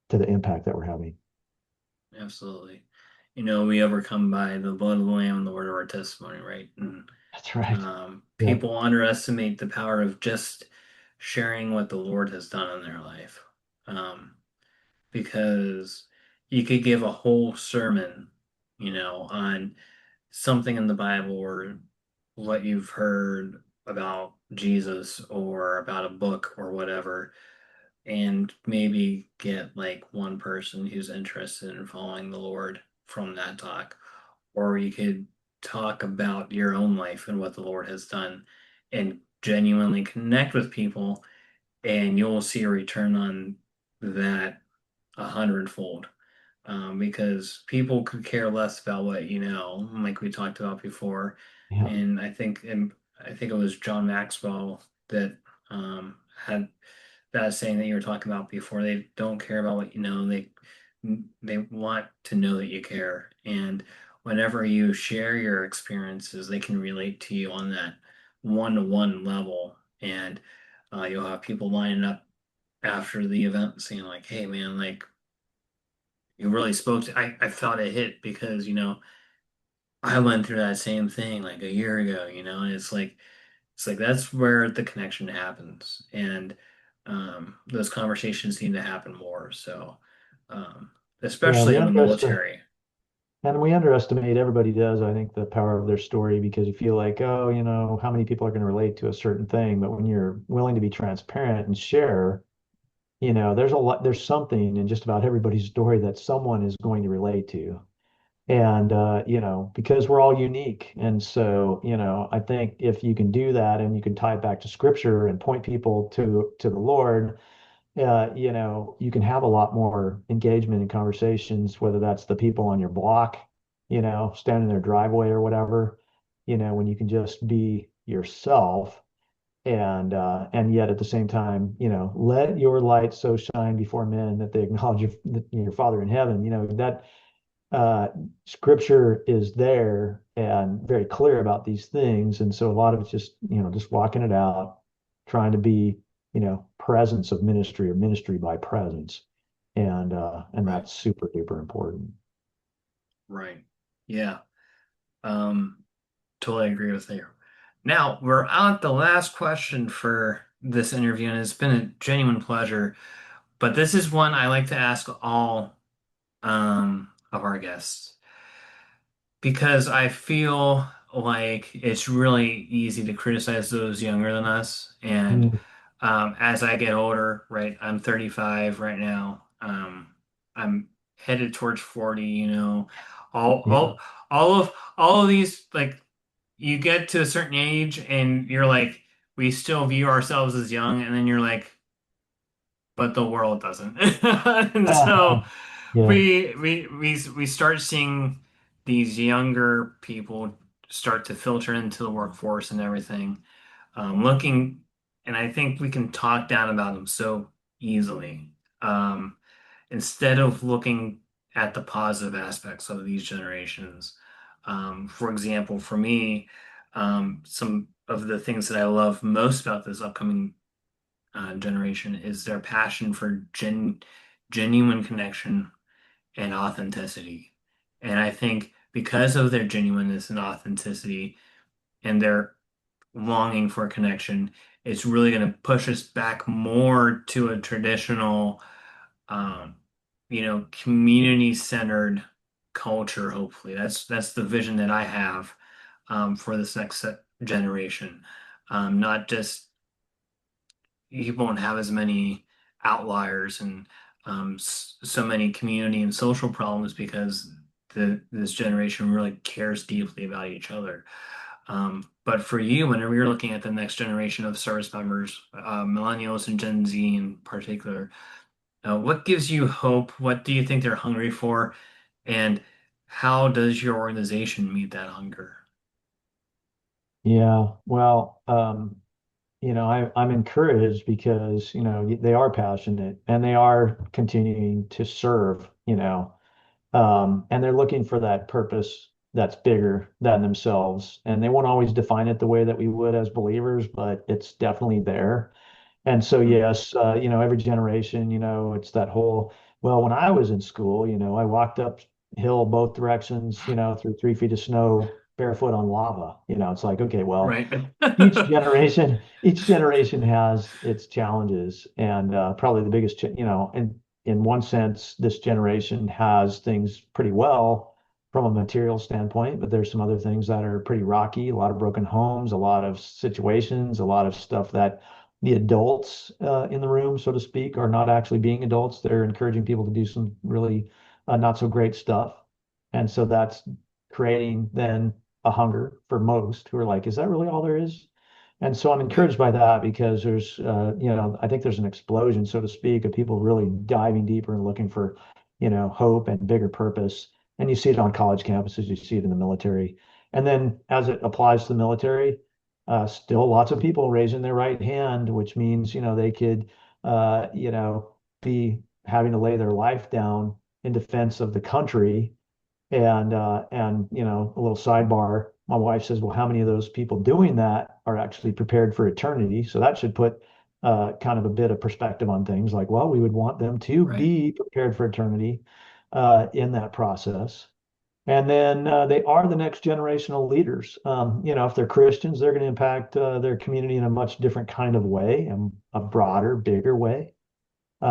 the impact that we're having. Absolutely. We overcome by the blood of the Lamb and the word of our testimony, right? And That's right. Yeah. people underestimate the power of just sharing what the Lord has done in their life. Um, because you could give a whole sermon, on something in the Bible or what you've heard about Jesus or about a book or whatever, and maybe get like one person who's interested in following the Lord from that talk. Or you could talk about your own life and what the Lord has done and genuinely connect with people, and you'll see a return on that 100-fold. Because people could care less about what you know, like we talked about before. Yeah. And I think it was John Maxwell that had that saying that you were talking about before. They don't care about what you know. They want to know that you care. And whenever you share your experiences, they can relate to you on that one-to-one level. And you'll have people lining up after the event saying like, "Hey man, like you really spoke to I felt it hit because I went through that same thing like a year ago, and it's like that's where the connection happens. And those conversations need to happen more. So um, Yeah, especially in the military. we underestimate, everybody does, I think, the power of their story because you feel like, oh, how many people are going to relate to a certain thing? But when you're willing to be transparent and share, there's something in just about everybody's story that someone is going to relate to. And because we're all unique. And so, I think if you can do that and you can tie it back to scripture and point people to the Lord, you can have a lot more engagement in conversations, whether that's the people on your block, standing in their driveway or whatever, when you can just be yourself and yet at the same time, let your light so shine before men that they acknowledge your Father in heaven. That uh, scripture is there and very clear about these things. And so a lot of it's just, just walking it out, trying to be, presence of ministry or ministry by presence. And Right. that's super duper important. Right. Yeah. Um, Totally agree with you. Now we're on the last question for this interview, and it's been a genuine pleasure. But this is one I like to ask all of our guests because I feel like it's really easy to criticize those younger than us. And Mm, as I get older, right, I'm 35 right now. I'm headed towards 40, all yeah. all all of these like you get to a certain age and you're like we still view ourselves as young and then you're like but the world doesn't. And so Yeah. we start seeing these younger people start to filter into the workforce and everything. Looking, and I think we can talk down about them so easily. Um, Instead of looking at the positive aspects of these generations. For example, for me, some of the things that I love most about this upcoming generation is their passion for genuine connection and authenticity. And I think because of their genuineness and authenticity and their longing for connection, it's really going to push us back more to a traditional, um, community-centered culture, hopefully. That's the vision that I have for this generation. Not just you won't have as many outliers and so many community and social problems because this generation really cares deeply about each other. But for you, whenever you're looking at the next generation of service members, millennials and Gen Z in particular, what gives you hope? What do you think they're hungry for? And how does your organization meet that hunger? Yeah. Well, I'm encouraged because, they are passionate and they are continuing to serve, and they're looking for that purpose that's bigger than themselves. And they won't always define it the way that we would as believers, but it's definitely there. And so, Mm. yes, every generation, it's that whole, well, when I was in school, I walked uphill both directions, through 3 feet of snow, barefoot on lava. It's like, okay, well, Right. each generation has its challenges, and probably the biggest, in one sense, this generation has things pretty well from a material standpoint, but there's some other things that are pretty rocky, a lot of broken homes, a lot of situations, a lot of stuff that the adults in the room, so to speak, are not actually being adults. They're encouraging people to do some really not so great stuff. And so that's creating then a hunger for most who are like, is that really all there is? And so I'm Right. encouraged by that because I think there's an explosion, so to speak, of people really diving deeper and looking for, hope and bigger purpose. And you see it on college campuses, you see it in the military. And then as it applies to the military, still lots of people raising their right hand, which means, they could, be having to lay their life down in defense of the country and a little sidebar, my wife says, well, how many of those people doing that are actually prepared for eternity? So that should put kind of a bit of perspective on things like, well, we would want them to Right. be prepared for eternity in that process. And then they are the next generational leaders. If they're Christians, they're going to impact their community in a much different kind of way and a broader, bigger way.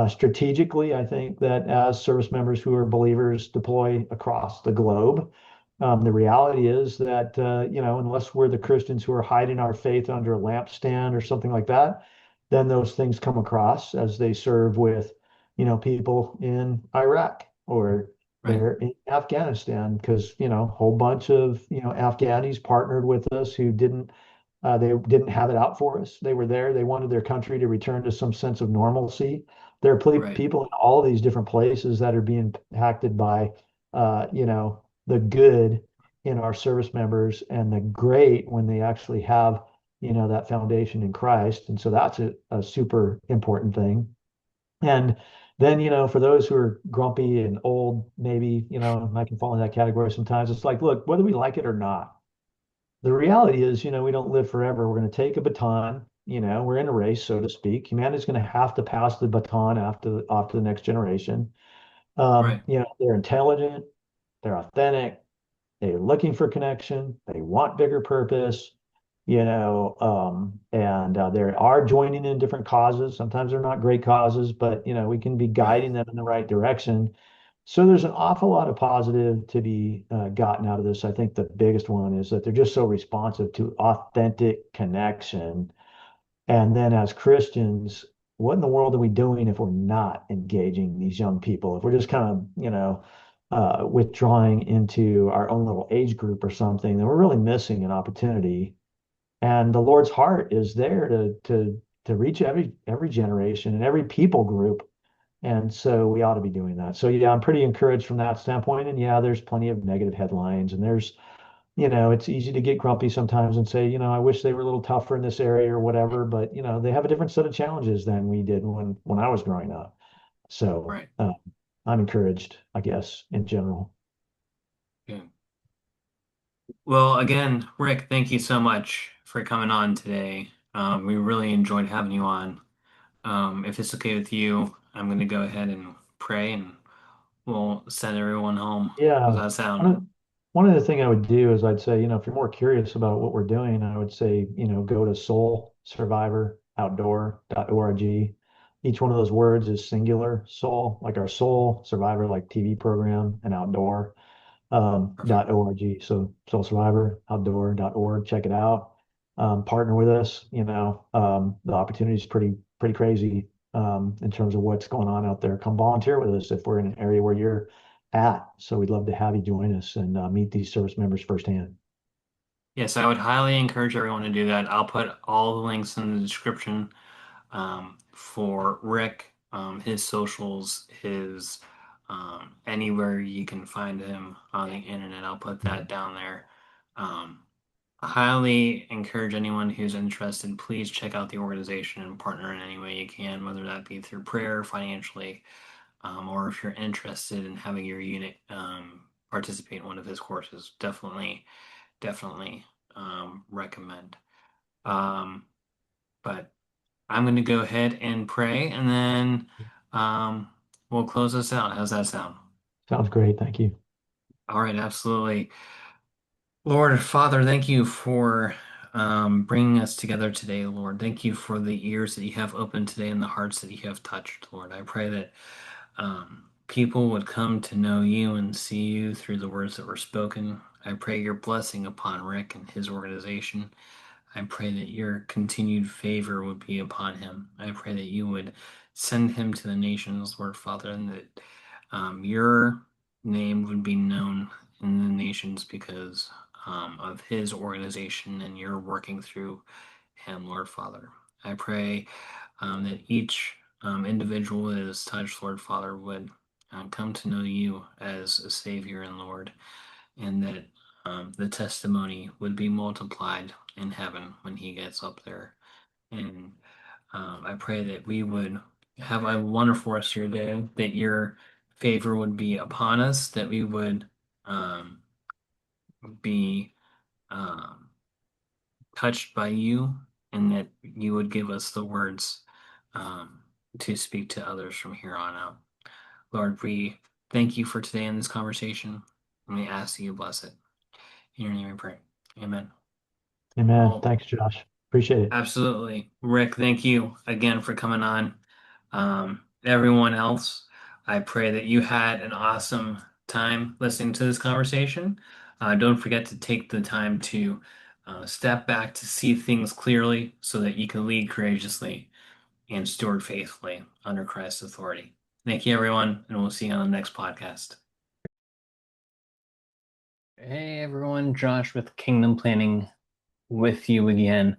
Strategically, I think that as service members who are believers deploy across the globe, the reality is that, unless we're the Christians who are hiding our faith under a lampstand or something like that, then those things come across as they serve with, people in Iraq or Right. they're in Afghanistan because, a whole bunch of, Afghanis partnered with us who didn't They didn't have it out for us. They were there. They wanted their country to return to some sense of normalcy. There are Right. people in all these different places that are being impacted by, the good in our service members and the great when they actually have, that foundation in Christ. And so that's a super important thing. And then, for those who are grumpy and old, maybe, and I can fall in that category sometimes. It's like, look, whether we like it or not, the reality is, we don't live forever. We're going to take a baton, we're in a race, so to speak. Humanity's going to have to pass the baton after off to the next generation. Right. They're intelligent, they're authentic, they're looking for connection, they want bigger purpose, and they are joining in different causes. Sometimes they're not great causes, but we can be Right. guiding them in the right direction. So there's an awful lot of positive to be gotten out of this. I think the biggest one is that they're just so responsive to authentic connection. And then as Christians, what in the world are we doing if we're not engaging these young people? If we're just kind of, withdrawing into our own little age group or something, then we're really missing an opportunity. And the Lord's heart is there to reach every generation and every people group. And so we ought to be doing that. So yeah, I'm pretty encouraged from that standpoint. And yeah, there's plenty of negative headlines, and it's easy to get grumpy sometimes and say, I wish they were a little tougher in this area or whatever. But they have a different set of challenges than we did when I was growing up. So Right. I'm encouraged, I guess, in general. Yeah. Well, again, Rick, thank you so much for coming on today. We really enjoyed having you on. If it's okay with you, I'm going to go ahead and pray and we'll send everyone home. How's Yeah. that sound? One of the thing I would do is I'd say, if you're more curious about what we're doing, I would say, go to soulsurvivoroutdoor.org. Each one of those words is singular, soul, like our soul, survivor, like TV program, and outdoor Perfect. .org. So soulsurvivoroutdoor.org. Check it out. Partner with us. The opportunity is pretty crazy in terms of what's going on out there. Come volunteer with us if we're in an area where you're at. So we'd love to have you join us and meet these service members firsthand. Yes, I would highly encourage everyone to do that. I'll put all the links in the description for Rick, his socials, his anywhere you can find him on the internet. I'll put that down there. Um, I highly encourage anyone who's interested, please check out the organization and partner in any way you can, whether that be through prayer, financially, or if you're interested in having your unit participate in one of his courses. Definitely recommend. Um, but I'm going to go ahead and pray and then um, we'll close this out. How's that sound? Sounds great. Thank you. All right, absolutely. Lord, Father, thank you for bringing us together today, Lord. Thank you for the ears that you have opened today and the hearts that you have touched, Lord. I pray that people would come to know you and see you through the words that were spoken. I pray your blessing upon Rick and his organization. I pray that your continued favor would be upon him. I pray that you would send him to the nations, Lord Father, and that your name would be known in the nations because of his organization and you're working through him, Lord Father. I pray that each individual that is touched, Lord Father, would come to know you as a Savior and Lord, and that the testimony would be multiplied in heaven when he gets up there. And I pray that we would have a wonderful rest of your day, that your favor would be upon us, that we would um, be um, touched by you, and that you would give us the words um, to speak to others from here on out. Lord, we thank you for today in this conversation, and we ask that you bless it. In your name we pray. Amen. Amen. Well, Thanks, Josh. Appreciate it. absolutely. Rick, thank you again for coming on. Everyone else, I pray that you had an awesome time listening to this conversation. Don't forget to take the time to step back to see things clearly so that you can lead courageously and steward faithfully under Christ's authority. Thank you, everyone, and we'll see you on the next podcast. Hey, everyone, Josh with Kingdom Planning with you again.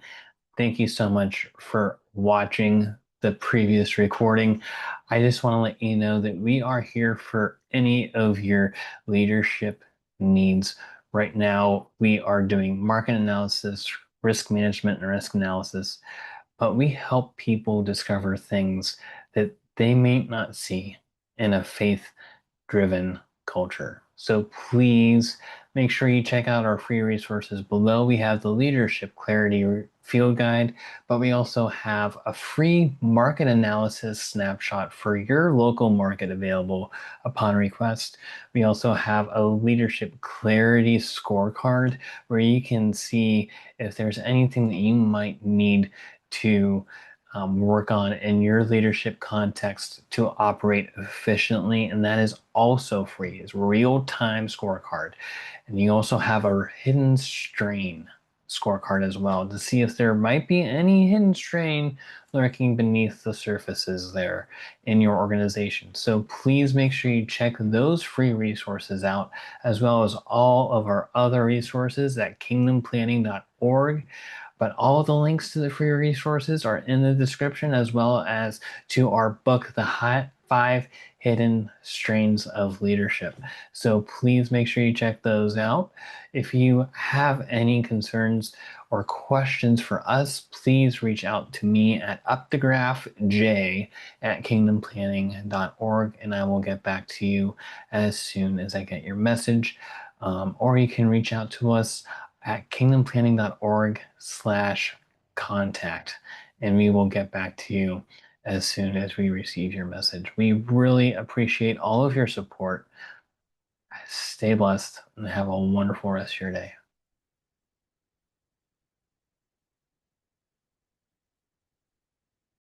Thank you so much for watching the previous recording. I just want to let you know that we are here for any of your leadership needs. Right now, we are doing market analysis, risk management, and risk analysis, but we help people discover things that they may not see in a faith driven culture. So please make sure you check out our free resources below. We have the Leadership Clarity Field Guide, but we also have a free market analysis snapshot for your local market available upon request. We also have a Leadership Clarity Scorecard where you can see if there's anything that you might need to work on in your leadership context to operate efficiently. And that is also free. It's real-time scorecard. And you also have a hidden strain scorecard as well to see if there might be any hidden strain lurking beneath the surfaces there in your organization. So please make sure you check those free resources out, as well as all of our other resources at kingdomplanning.org. But all the links to the free resources are in the description, as well as to our book, The 5 Hidden Strains of Leadership. So please make sure you check those out. If you have any concerns or questions for us, please reach out to me at upthegraphj@kingdomplanning.org, and I will get back to you as soon as I get your message. Or you can reach out to us at kingdomplanning.org/contact, and we will get back to you as soon as we receive your message. We really appreciate all of your support. Stay blessed and have a wonderful rest of your day.